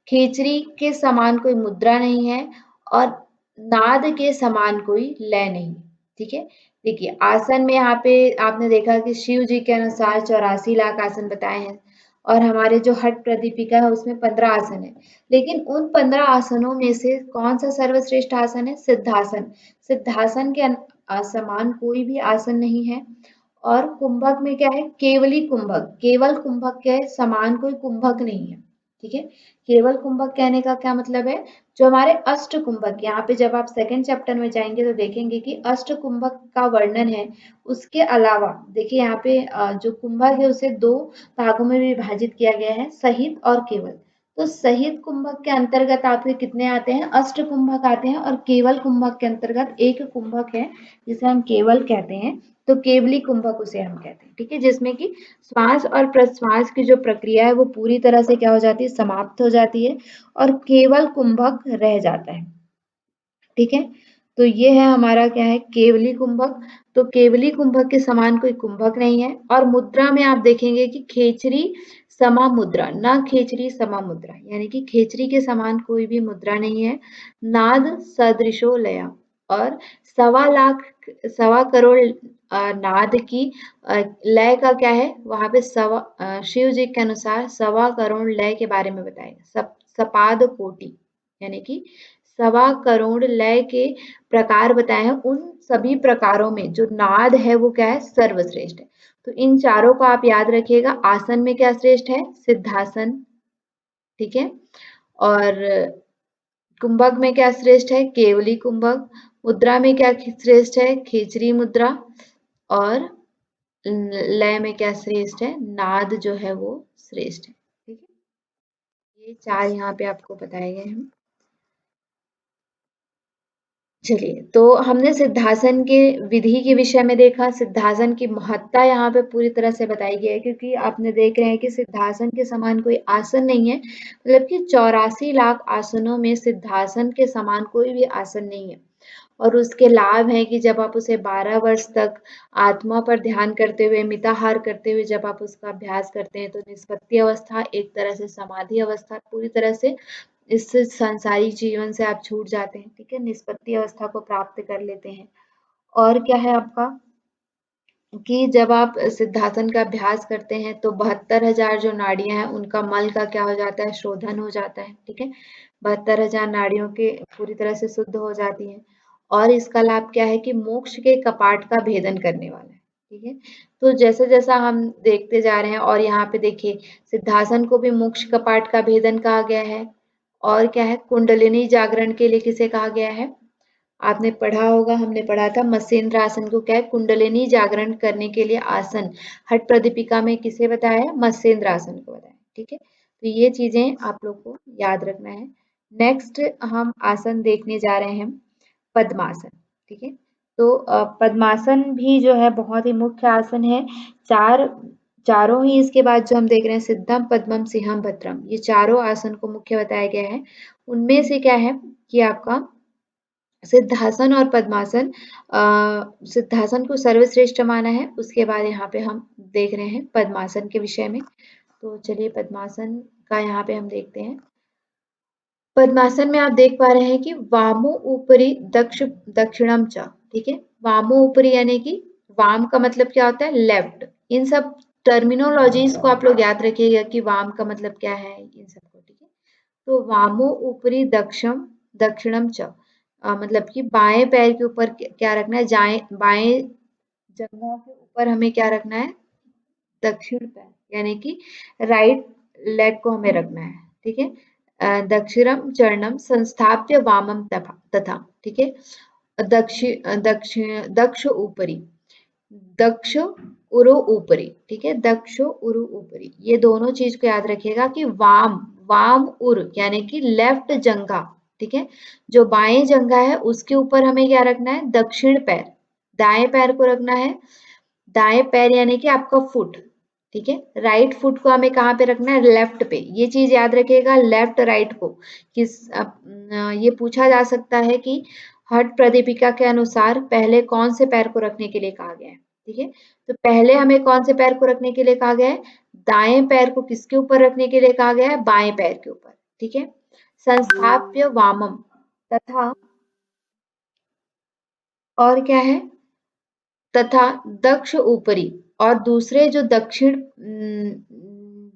खेचरी के समान कोई मुद्रा नहीं है, और नाद के समान कोई लय नहीं, ठीक है। देखिए आसन में यहाँ पे आपने देखा कि शिव जी के अनुसार 84 लाख आसन बताए हैं, और हमारे जो हट प्रदीपिका है उसमें 15 आसन है। लेकिन उन 15 आसनों में से कौन सा सर्वश्रेष्ठ आसन है, सिद्धासन। सिद्धासन के समान कोई भी आसन नहीं है। और कुंभक में क्या है, केवली कुंभक, केवल कुंभक के समान कोई कुंभक नहीं है, ठीक है। केवल कुंभक कहने का क्या मतलब है, जो हमारे अष्ट कुंभक, यहाँ पे जब आप सेकंड चैप्टर में जाएंगे तो देखेंगे कि अष्ट कुंभक का वर्णन है। उसके अलावा देखिए यहाँ पे जो कुंभक है उसे दो भागों में विभाजित किया गया है, सहित और केवल। तो सहित कुंभक के अंतर्गत आपके कितने आते हैं, अष्ट कुंभक आते हैं, और केवल कुंभक के अंतर्गत एक कुंभक है जिसे हम केवल कहते हैं। तो केवली कुंभक उसे हम कहते हैं, ठीक है, जिसमें कि श्वास और प्रश्वास की जो प्रक्रिया है वो पूरी तरह से क्या हो जाती है, समाप्त हो जाती है, और केवल कुंभक रह जाता है, ठीक है। तो ये है हमारा क्या है, केवली कुंभक। तो केवली कुंभक के समान कोई कुंभक नहीं है। और मुद्रा में आप देखेंगे कि खेचरी समा मुद्रा, न खेचरी समा मुद्रा, यानी कि खेचरी के समान कोई भी मुद्रा नहीं है। नाद सदृशो लया, और 1.25 लाख 1.25 करोड़ नाद की लय का क्या है वहां पे शिव जी के अनुसार 1.25 करोड़ लय के बारे में बताएगा। सपाद कोटि, यानी कि 1.25 करोड़ लय के प्रकार बताए हैं। उन सभी प्रकारों में जो नाद है वो क्या है, सर्वश्रेष्ठ है। तो इन चारों को आप याद रखिएगा। आसन में क्या श्रेष्ठ है, सिद्धासन, ठीक है। और कुंभक में क्या श्रेष्ठ है, केवली कुंभक। मुद्रा में क्या श्रेष्ठ है, खेचरी मुद्रा। और लय में क्या श्रेष्ठ है, नाद जो है वो श्रेष्ठ है, ठीक है। ये चार यहाँ पे आपको बताए गए हैं। चलिए, तो हमने सिद्धासन के विधि के विषय में देखा। सिद्धासन की महत्ता यहाँ पे पूरी तरह से बताई गई है, क्योंकि आपने देख रहे हैं कि सिद्धासन के समान कोई आसन नहीं है। मतलब कि 84 लाख आसनों में सिद्धासन के समान कोई भी आसन नहीं है। और उसके लाभ हैं कि जब आप उसे 12 वर्ष तक आत्मा पर ध्यान करते हुए, मिताहार करते हुए जब आप उसका अभ्यास करते हैं, तो निष्पत्ति अवस्था, एक तरह से समाधि अवस्था, पूरी तरह से इस संसारी जीवन से आप छूट जाते हैं, ठीक है। निष्पत्ति अवस्था को प्राप्त कर लेते हैं। और क्या है आपका कि जब आप सिद्धासन का अभ्यास करते हैं तो 72,000 जो नाड़ियां हैं उनका मल का क्या हो जाता है, शोधन हो जाता है, ठीक है। 72,000 नाड़ियों के पूरी तरह से शुद्ध हो जाती हैं। और इसका लाभ क्या है कि मोक्ष के कपाट का भेदन करने वाला है, ठीक है। तो जैसा जैसा हम देखते जा रहे हैं, और यहाँ पे देखिए सिद्धासन को भी मोक्ष कपाट का भेदन कहा गया है। और क्या है, कुंडलिनी जागरण के लिए किसे कहा गया है, आपने पढ़ा होगा, हमने पढ़ा था मत्स्येंद्र आसन को क्या है, कुंडलिनी जागरण करने के लिए आसन। हठ प्रदीपिका में किसे बताया है, मत्स्येंद्र आसन को बताया, ठीक है। तो ये चीजें आप लोग को याद रखना है। नेक्स्ट हम आसन देखने जा रहे हैं, पद्मासन, ठीक है। तो पद्मासन भी जो है बहुत ही मुख्य आसन है। चार चारों ही इसके बाद जो हम देख रहे हैं, सिद्धम पद्मम सिंहम भद्रम, ये चारों आसन को मुख्य बताया गया है। उनमें से क्या है कि आपका सिद्धासन और पद्मासन, सिद्धासन को सर्वश्रेष्ठ माना है। उसके बाद यहाँ पे हम देख रहे हैं पद्मासन के विषय में। तो चलिए पद्मासन का यहाँ पे हम देखते हैं। पद्मासन में आप देख पा रहे हैं कि वामो ऊपरी दक्षिणम च, ठीक है। वामो ऊपरी यानी कि वाम का मतलब क्या होता है, लेफ्ट। इन सब टर्मिनोलॉजीज को आप लोग याद रखिएगा कि वाम का मतलब क्या है इन सबको, ठीक है। तो वामो ऊपरी दक्षिणम च, मतलब कि बाएं पैर के ऊपर क्या रखना है, बाएं जंघों के ऊपर हमें क्या रखना है, दक्षिण पैर, यानी कि राइट लेग को हमें रखना है, ठीक है। दक्षिणम चरणम संस्थाप्य वामम तथा, ठीक है। दक्ष ऊपरी, दक्ष उरु ऊपरी, ठीक है। दक्ष उरु ऊपरी, ये दोनों चीज को याद रखिएगा कि वाम वाम उर यानी कि लेफ्ट जंघा, ठीक है। जो बाएं जंघा है उसके ऊपर हमें क्या रखना है, दक्षिण पैर। दाएं पैर को रखना है, दाएं पैर यानी कि आपका फुट, ठीक है। राइट फुट को हमें कहाँ पे रखना है, लेफ्ट पे। ये चीज याद रखिएगा, लेफ्ट राइट को किस ये पूछा जा सकता है कि हठ प्रदीपिका के अनुसार पहले कौन से पैर को रखने के लिए कहा गया है, ठीक है। तो पहले हमें कौन से पैर को रखने के लिए कहा गया है, दाएं पैर को किसके ऊपर रखने के लिए कहा गया है, बाएं पैर के ऊपर, ठीक है। संस्थाप्य वामम तथा, और क्या है, तथा दक्ष ऊपरी, और दूसरे जो दक्षिण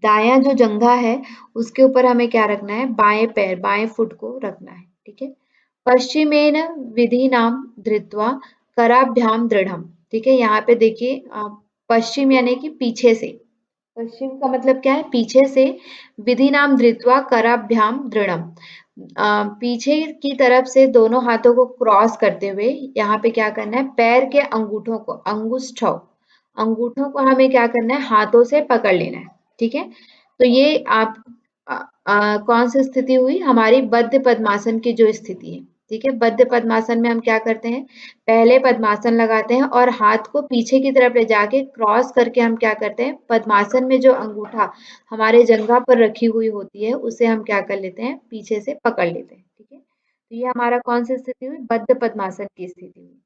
दायां जो जंघा है उसके ऊपर हमें क्या रखना है, बाएं पैर बाएं फुट को रखना है, ठीक है। पश्चिमेन विधि नाम धृत्वा कराभ्याम दृढ़म, ठीक है। यहाँ पे देखिए पश्चिम यानी कि पीछे से, पश्चिम का मतलब क्या है, पीछे से। विधि नाम धृत्वा कराभ्याम दृढ़म, पीछे की तरफ से दोनों हाथों को क्रॉस करते हुए यहाँ पे क्या करना है, पैर के अंगूठों को, अंगूठों को हमें क्या करना है, हाथों से पकड़ लेना है, ठीक है। तो ये आप कौन सी स्थिति हुई, हमारी बद्ध पद्मासन की जो स्थिति है, ठीक है। बद्ध पद्मासन में हम क्या करते हैं, पहले पद्मासन लगाते हैं और हाथ को पीछे की तरफ ले जाके क्रॉस करके हम क्या करते हैं, पद्मासन में जो अंगूठा हमारे जंघा पर रखी हुई होती है उसे हम क्या कर लेते हैं, पीछे से पकड़ लेते हैं, ठीक है। तो ये हमारा कौन सी स्थिति हुई, बद्ध पद्मासन की स्थिति हुई।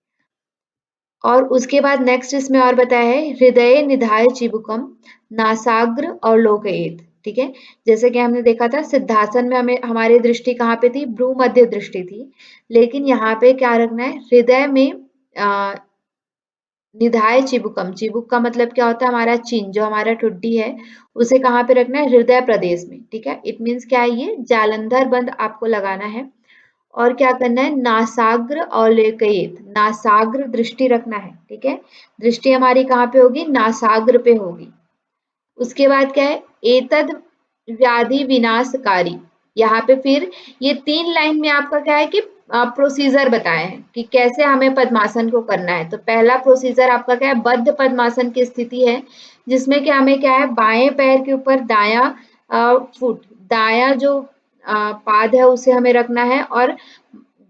और उसके बाद नेक्स्ट इसमें और बताया है हृदय निधाय चिबुकम नासाग्र और लोकयेत। ठीक है, जैसे कि हमने देखा था सिद्धासन में हमें हमारी दृष्टि कहाँ पे थी, भ्रू मध्य दृष्टि थी, लेकिन यहाँ पे क्या रखना है, हृदय में निधाय चिबुकम, चिबुक का मतलब क्या होता है, हमारा चिन्ह जो हमारा ठुड्डी है उसे कहाँ पे रखना है, हृदय प्रदेश में। ठीक है, इट मीन्स क्या है, ये जालंधर बंद आपको लगाना है। और क्या करना है, नासाग्र और लेकयेत, नासाग्र दृष्टि रखना है। ठीक है, दृष्टि हमारी कहाँ पे होगी, नासाग्र पे होगी। उसके बाद क्या है, एतद व्याधि विनाशकारी, यहाँ पे फिर ये 3 लाइन में आपका क्या है कि प्रोसीजर बताए हैं कि कैसे हमें पद्मासन को करना है। तो पहला प्रोसीजर आपका क्या है, बद्ध पद्मासन की स्थिति है, जिसमें कि हमें क्या है, बाएं पैर के ऊपर दायां फुट, दायां जो पाद है उसे हमें रखना है और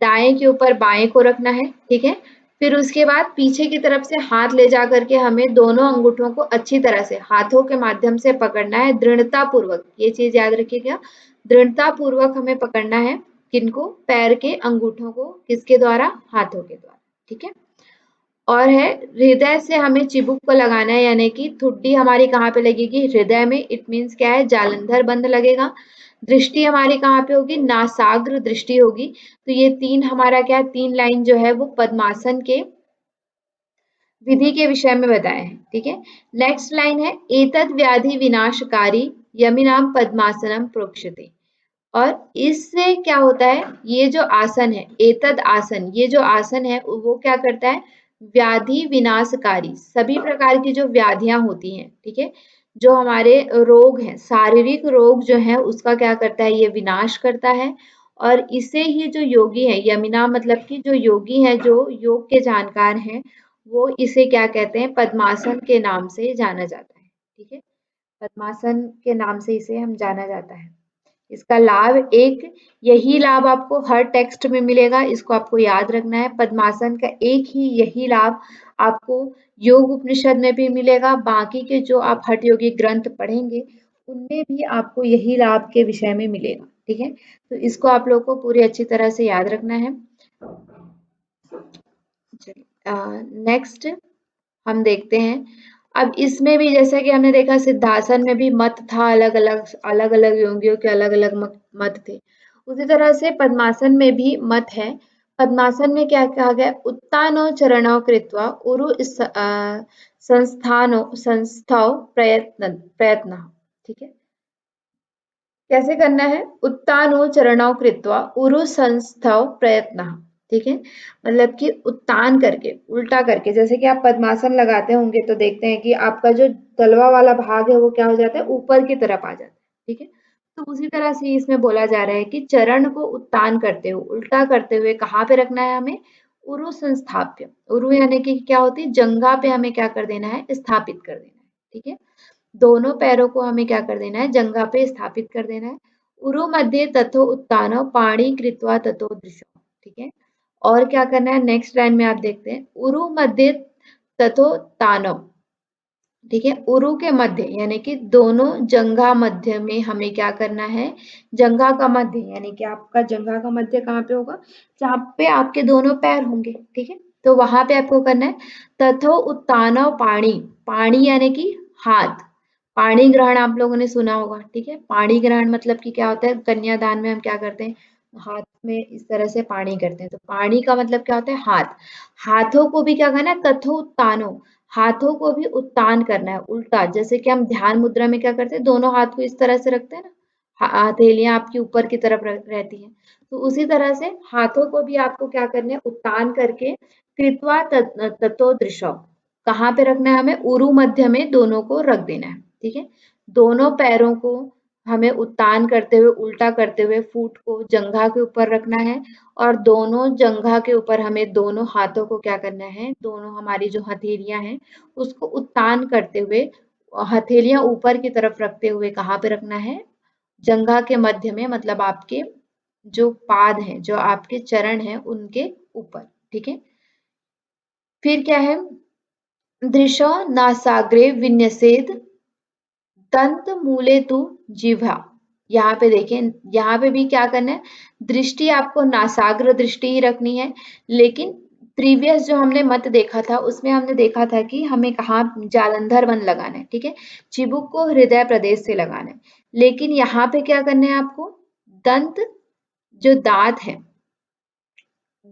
दाएं के ऊपर बाएं को रखना है। ठीक है, फिर उसके बाद पीछे की तरफ से हाथ ले जा करके हमें दोनों अंगूठों को अच्छी तरह से हाथों के माध्यम से पकड़ना है, दृढ़ता पूर्वक, ये चीज याद रखिएगा, दृढ़ता पूर्वक हमें पकड़ना है, किनको, पैर के अंगूठों को, किसके द्वारा, हाथों के द्वारा। ठीक है, और है हृदय से हमें चिबुक को लगाना है, यानी कि ठुड्डी हमारी कहाँ पे लगेगी, हृदय में, इट मीन्स क्या है, जालंधर बंद लगेगा। दृष्टि हमारी कहाँ पे होगी, नासाग्र दृष्टि होगी। तो ये 3 हमारा क्या, 3 लाइन जो है वो पद्मासन के विधि के विषय में बताए हैं। ठीक है, नेक्स्ट लाइन है एतद व्याधि विनाशकारी यमिनाम पद्मासनम प्रोक्षते। और इससे क्या होता है, ये जो आसन है, एतद आसन, ये जो आसन है वो क्या करता है, व्याधि विनाशकारी, सभी प्रकार की जो व्याधियां होती हैं, ठीक है, जो हमारे रोग हैं, शारीरिक रोग जो है उसका क्या करता है, ये विनाश करता है। और इसे ही जो योगी है, यमिना मतलब कि जो योगी है, जो योग के जानकार हैं, वो इसे क्या कहते हैं, पद्मासन के नाम से जाना जाता है। ठीक है, पद्मासन के नाम से इसे हम जाना जाता है। इसका लाभ एक, यही लाभ आपको हर टेक्स्ट में मिलेगा, इसको आपको याद रखना है। पद्मासन का एक ही यही लाभ आपको योग उपनिषद में भी मिलेगा, बाकी के जो आप हठ योगी ग्रंथ पढ़ेंगे उनमें भी आपको यही लाभ के विषय में मिलेगा। ठीक है, तो इसको आप लोग को पूरी अच्छी तरह से याद रखना है। नेक्स्ट हम देखते हैं, अब इसमें भी जैसा कि हमने देखा सिद्धासन में भी मत था, अलग अलग योगियों के अलग अलग मत थे, उसी तरह से पद्मासन में भी मत है। पद्मासन में क्या कहा गया, उत्तानो चरणो कृत्वा उरु संस्थानो संस्थाओ प्रयत्न। ठीक है, कैसे करना है, उत्तानो चरणौ कृत्वा उरु संस्थौ प्रयत्न। ठीक है, मतलब कि उत्तान करके, उल्टा करके, जैसे कि आप पद्मासन लगाते होंगे तो देखते हैं कि आपका जो तलवा वाला भाग है वो क्या हो जाता है, ऊपर की तरफ आ जाता है। ठीक है, तो उसी तरह से इसमें बोला जा रहा है कि चरण को उत्तान करते हुए, उल्टा करते हुए कहाँ पे रखना है हमें, उरु संस्थाप्य, उरु यानी कि क्या होती है, जंघा पे हमें क्या कर देना है, स्थापित कर देना है। ठीक है, दोनों पैरों को हमें क्या कर देना है, जंघा पे स्थापित कर देना है। उरु मध्ये तथो उत्तानो पाणी कृत्वा ततो दृशो। ठीक है, और क्या करना है, नेक्स्ट लाइन में आप देखते हैं, उरु मध्ये तथो तानव। ठीक है, उरु के मध्य यानी कि दोनों जंघा मध्य में हमें क्या करना है, जंघा का मध्य यानी कि आपका जंघा का मध्य कहाँ पे होगा, जहाँ पे आपके दोनों पैर होंगे। ठीक है, तो वहां पे आपको करना है, तथो उत्तानव पाणी, पाणी यानी कि हाथ, पाणी ग्रहण आप लोगों ने सुना होगा। ठीक है, पाणी ग्रहण मतलब कि क्या होता है, कन्यादान में हम क्या करते हैं, हाथ में इस तरह से पाणी करते हैं, तो पाणी का मतलब क्या होता है, हाथ, हाथों को भी क्या करना है, तथो उत्तानो, हाथों को भी उत्तान करना है, उल्टा, जैसे कि हम ध्यान मुद्रा में क्या करते हैं, दोनों हाथ को इस तरह से रखते हैं ना, हथेलियां आपकी ऊपर की तरफ रहती हैं, तो उसी तरह से हाथों को भी आपको क्या करना है, उत्तान करके कृत्वा ततो दृशौ, कहाँ पे रखना है हमें, उरु मध्य में दोनों को रख देना है। ठीक है, दोनों पैरों को हमें उत्तान करते हुए, उल्टा करते हुए फूट को जंघा के ऊपर रखना है, और दोनों जंघा के ऊपर हमें दोनों हाथों को क्या करना है, दोनों हमारी जो हथेलियां हैं उसको उत्तान करते हुए, हथेलियां ऊपर की तरफ रखते हुए कहाँ पे रखना है, जंघा के मध्य में, मतलब आपके जो पाद हैं, जो आपके चरण हैं उनके ऊपर। ठीक है, फिर क्या है, दृशो नासाग्रे विन्यसेद दंत मूले तु जिह्वा। यहाँ पे देखें, यहाँ पे भी क्या करना है, दृष्टि आपको नासाग्र दृष्टि ही रखनी है, लेकिन प्रीवियस जो हमने मत देखा था उसमें हमने देखा था कि हमें कहाँ जालंधर बंद लगाना है, ठीक है, चिबुक को हृदय प्रदेश से लगाना है। लेकिन यहाँ पे क्या करना है आपको, दंत जो दांत है,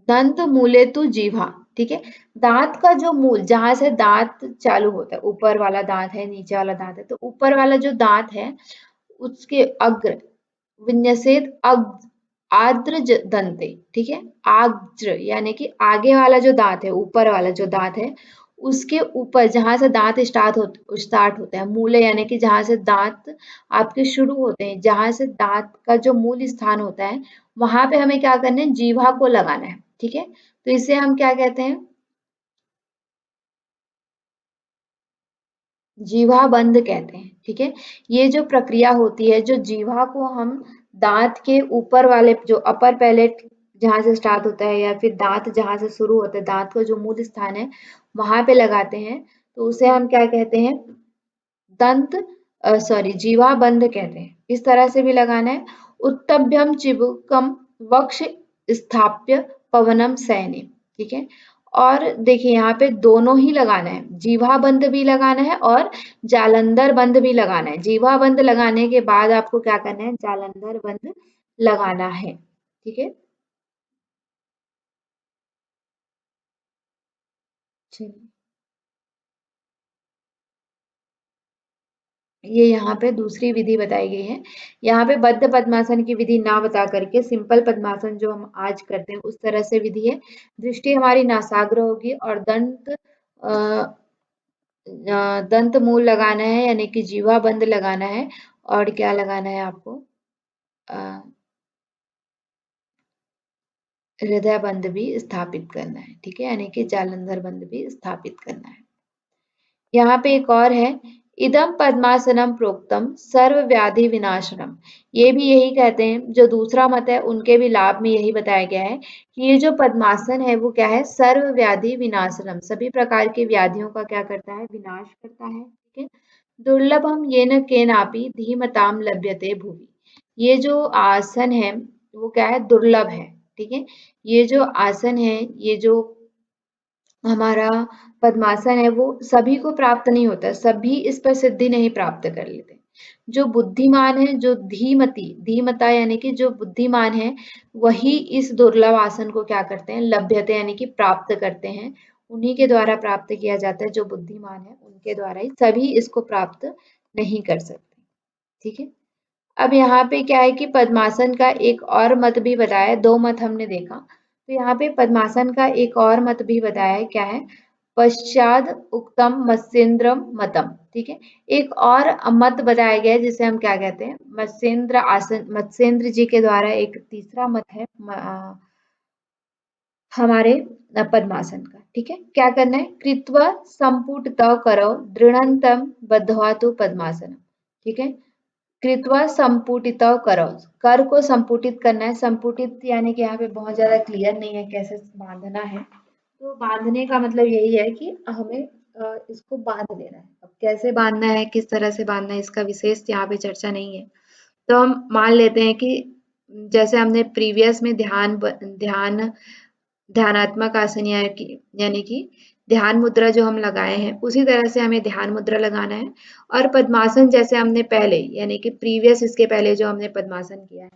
दंत मूलेतु जीवा, ठीक है, दांत का जो मूल जहां से दांत चालू होता है, ऊपर वाला दांत है नीचे वाला दांत है, तो ऊपर वाला जो दांत है उसके अग्र विन्यसेत आद्र दंते, ठीक है, आग्र यानी कि आगे वाला जो दांत है, ऊपर वाला जो दांत है उसके ऊपर जहां से दांत स्टार्ट होता है, मूले यानी कि जहां से दांत आपके शुरू होते हैं, जहां से दांत का जो मूल स्थान होता है वहां पे हमें क्या करना है, जीवा को लगाना है, ठीक है। तो इसे हम क्या कहते हैं, जीवा बंद कहते हैं, ठीक है। ये जो प्रक्रिया होती है, जो जीवा को हम दांत के ऊपर वाले जो अपर पैलेट जहां से स्टार्ट होता है या फिर दांत जहां से शुरू होता है, दांत का जो मूल स्थान है वहां पे लगाते हैं, तो उसे हम क्या कहते हैं, दंत सॉरी जीवा बंद कहते हैं। इस तरह से भी लगाना है। उत्तभ्यम चिबुकम वक्ष स्थाप्य पवनम सैने, ठीक है। और देखिए यहाँ पे दोनों ही लगाना है, जीवा बंद भी लगाना है और जालंधर बंद भी लगाना है। जीवा बंद लगाने के बाद आपको क्या करना है, जालंधर बंद लगाना है, ठीक है। चलिए, ये यहाँ पे दूसरी विधि बताई गई है। यहाँ पे बद्ध पद्मासन की विधि ना बता करके सिंपल पद्मासन जो हम आज करते हैं उस तरह से विधि है। दृष्टि हमारी नासाग्र होगी और दंत मूल लगाना है यानी कि जीवा बंद लगाना है। और क्या लगाना है आपको, अ, हृदय बंद भी स्थापित करना है, ठीक है, यानी कि जालंधर बंद भी स्थापित करना है। यहाँ पे एक और है, इदम पद्मासनम प्रोक्तम सर्व व्याधि विनाशनम। ये भी यही कहते हैं, जो दूसरा मत है उनके भी लाभ में यही बताया गया है कि ये जो पद्मासन है वो क्या है, सर्व व्याधि विनाशनम, सभी प्रकार की व्याधियों का क्या करता है, विनाश करता है, ठीक है। दुर्लभम येन केनापि धीमताम लभ्यते भुवि। ये जो आसन है वो क्या है, दुर्लभ है, ठीक है। ये जो आसन है, ये जो हमारा पद्मासन है वो सभी को प्राप्त नहीं होता, सभी इस पर सिद्धि नहीं प्राप्त कर लेते। जो बुद्धिमान है, जो धीमता यानी कि जो बुद्धिमान है वही इस दुर्लभ आसन को क्या करते हैं, लभ्यते यानी कि प्राप्त करते हैं। उन्हीं के द्वारा प्राप्त किया जाता है, जो बुद्धिमान है उनके द्वारा ही, सभी इसको प्राप्त नहीं कर सकते, ठीक है। अब यहाँ पे क्या है कि पद्मासन का एक और मत भी बताया है, दो मत हमने देखा, तो यहाँ पे पद्मासन का एक और मत भी बताया है, क्या है, पश्चाद उक्तम मत्स्येंद्रम मतम, ठीक है। एक और मत बताया गया है जिसे हम क्या कहते हैं, मत्स्येंद्र आसन, मत्स्येंद्र जी के द्वारा एक तीसरा मत है हमारे पद्मासन का, ठीक है। क्या करना है, कृत्वा संपुट करो दृढ़ंतम बद्धवा तो पद्मासनम, ठीक है। कृत्वा संपुटित करो, कर को संपुटित करना है, संपुटित यानी कि यहाँ पे बहुत ज्यादा क्लियर नहीं है कैसे बांधना है, तो बांधने का मतलब यही है कि हमें इसको बांध लेना है। अब कैसे बांधना है, किस तरह से बांधना है, इसका विशेष यहाँ पे चर्चा नहीं है। तो हम मान लेते हैं कि जैसे हमने प्रीवियस में ध्यानात्मक आसन यानी कि ध्यान मुद्रा जो हम लगाए हैं उसी तरह से हमें ध्यान मुद्रा लगाना है। और पद्मासन जैसे हमने पहले यानी कि प्रीवियस इसके पहले जो हमने पद्मासन किया है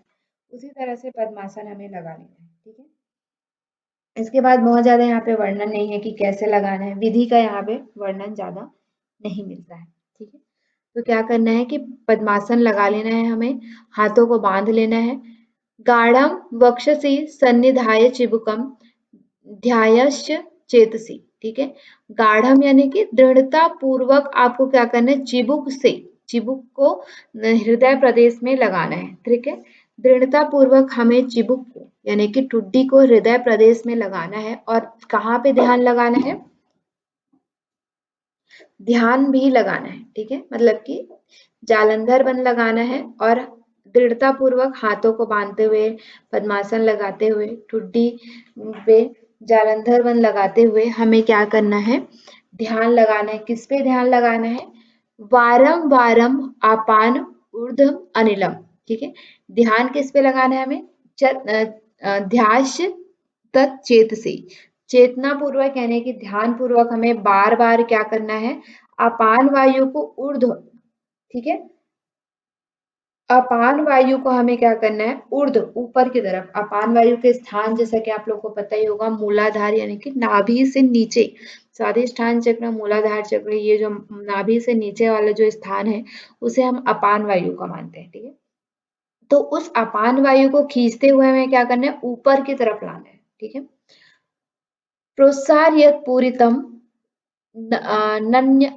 उसी तरह से पद्मासन हमें लगा लेना है, ठीक है। इसके बाद बहुत ज्यादा यहाँ पे वर्णन नहीं है कि कैसे लगाना है, विधि का यहाँ पे वर्णन ज्यादा नहीं मिलता है, ठीक है। तो क्या करना है कि पद्मासन लगा लेना है, हमें हाथों को बांध लेना है। गाढ़म वक्षसि सन्निधाय चिबुकम ध्यायश्च चेतसी, ठीक है। गाढ़म यानी कि दृढ़ता पूर्वक आपको क्या करना है, चिबुक से, चिबुक को हृदय प्रदेश में लगाना है, ठीक है। दृढ़ता पूर्वक हमें चिबुक को यानी कि ठुड्डी को हृदय प्रदेश में लगाना है। और कहाँ पे ध्यान लगाना है, ध्यान भी लगाना है, ठीक है, मतलब कि जालंधर बंद लगाना है और दृढ़ता पूर्वक हाथों को बांधते हुए पद्मासन लगाते हुए ठुड्डी पे जालंधर बंद लगाते हुए हमें क्या करना है, ध्यान लगाना है। किस पे ध्यान लगाना है, वारम वारम आपान ऊर्ध्व अनिलम, ठीक है। ध्यान किस पे लगाना है हमें, ध्यास तत्चेत से, चेतना पूर्वक यानी कि ध्यान पूर्वक हमें बार बार क्या करना है, अपान वायु को ऊर्ध्व, ठीक है, अपान वायु को हमें क्या करना है, ऊर्ध्व ऊपर की तरफ। अपान वायु के स्थान जैसा कि आप लोग को पता ही होगा, मूलाधार यानी कि नाभि से नीचे, स्वादिष्ठान चक्र, मूलाधार चक्र, ये जो नाभि से नीचे वाला जो स्थान है उसे हम अपान वायु का मानते हैं, ठीक है। तो उस अपान वायु को खींचते हुए हमें क्या करना है, ऊपर की तरफ लाना है, ठीक है। प्रोत्सार्यत पूरितम नन्य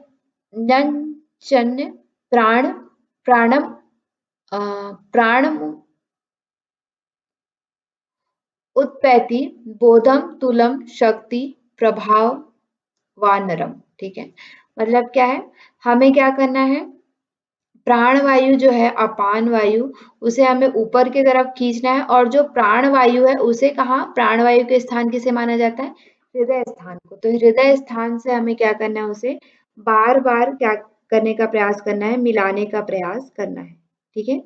नञ्चन्य प्राण प्राणम प्राणम उत्पैति बोधम तुलम शक्ति प्रभाव वानरम, ठीक है। मतलब क्या है, हमें क्या करना है, प्राण वायु जो है अपान वायु, उसे हमें ऊपर की तरफ खींचना है, और जो प्राण वायु है उसे कहाँ, प्राण वायु के स्थान किसे माना जाता है, हृदय स्थान को। तो हृदय स्थान से हमें क्या करना है, उसे बार बार क्या करने का प्रयास करना है, मिलाने का प्रयास करना है, ठीक है।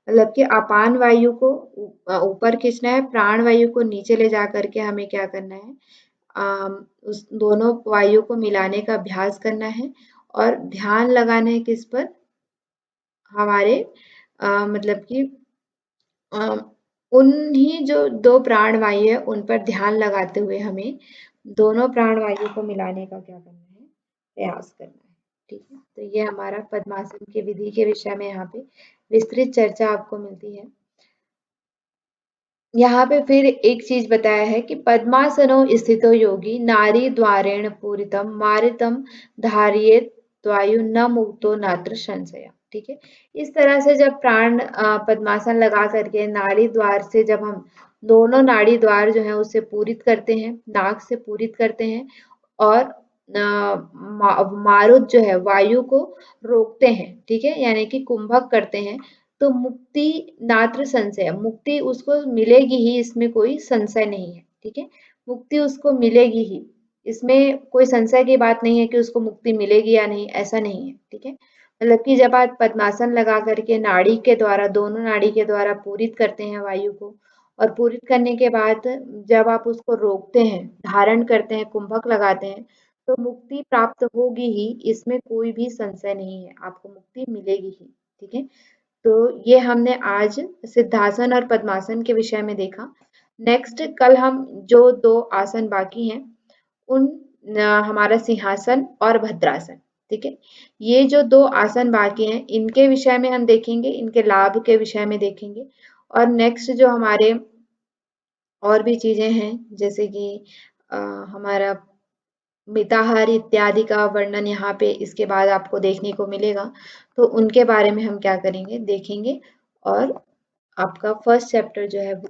मतलब कि अपान वायु को ऊपर खींचना है, प्राण वायु को नीचे ले जा करके हमें क्या करना है, उस दोनों वायु को मिलाने का अभ्यास करना है, और ध्यान लगाना है किस पर, हमारे मतलब कि उन्हीं जो दो प्राण वायु है उन पर ध्यान लगाते हुए हमें दोनों प्राण वायु को मिलाने का क्या करना है, प्रयास करना है, ठीक है। तो ये हमारा पद्मासन की विधि के विषय में यहाँ पे विस्तृत चर्चा आपको मिलती है। यहाँ पे फिर एक चीज बताया है कि पद्मासनो स्थितो योगी नारी द्वारेण पूरितम मारितम धारियेत वायु न मुक्तो नात्र संशय, ठीक है। इस तरह से जब प्राण पद्मासन लगा करके नाड़ी द्वार से जब हम दोनों नाड़ी द्वार जो है उसे पूरित करते हैं, नाक से पूरित करते हैं, और मारुत जो है वायु को रोकते हैं, ठीक है, यानी कि कुंभक करते हैं, तो मुक्ति नात्र संशय, मुक्ति उसको मिलेगी ही, इसमें कोई संशय नहीं है, ठीक है। मुक्ति उसको मिलेगी ही, इसमें कोई संशय की बात नहीं है कि उसको मुक्ति मिलेगी या नहीं, ऐसा नहीं है, ठीक है। मतलब कि जब आप पद्मासन लगा करके नाड़ी के द्वारा, दोनों नाड़ी के द्वारा पूरित करते हैं वायु को, और पूरित करने के बाद जब आप उसको रोकते हैं, धारण करते हैं, कुंभक लगाते हैं, तो मुक्ति प्राप्त होगी ही, इसमें कोई भी संशय नहीं है, आपको मुक्ति मिलेगी ही, ठीक है। तो ये हमने आज सिद्धासन और पद्मासन के विषय में देखा। नेक्स्ट कल हम जो दो आसन बाकी हैं उन हमारा सिंहासन और भद्रासन, ठीक है, ये जो दो आसन बाकी हैं इनके विषय में हम देखेंगे, इनके लाभ के विषय में देखेंगे। और नेक्स्ट जो हमारे और भी चीजें हैं जैसे कि हमारा मिताहार इत्यादि का वर्णन यहाँ पे इसके बाद आपको देखने को मिलेगा, तो उनके बारे में हम क्या करेंगे, देखेंगे, और आपका फर्स्ट चैप्टर जो है वो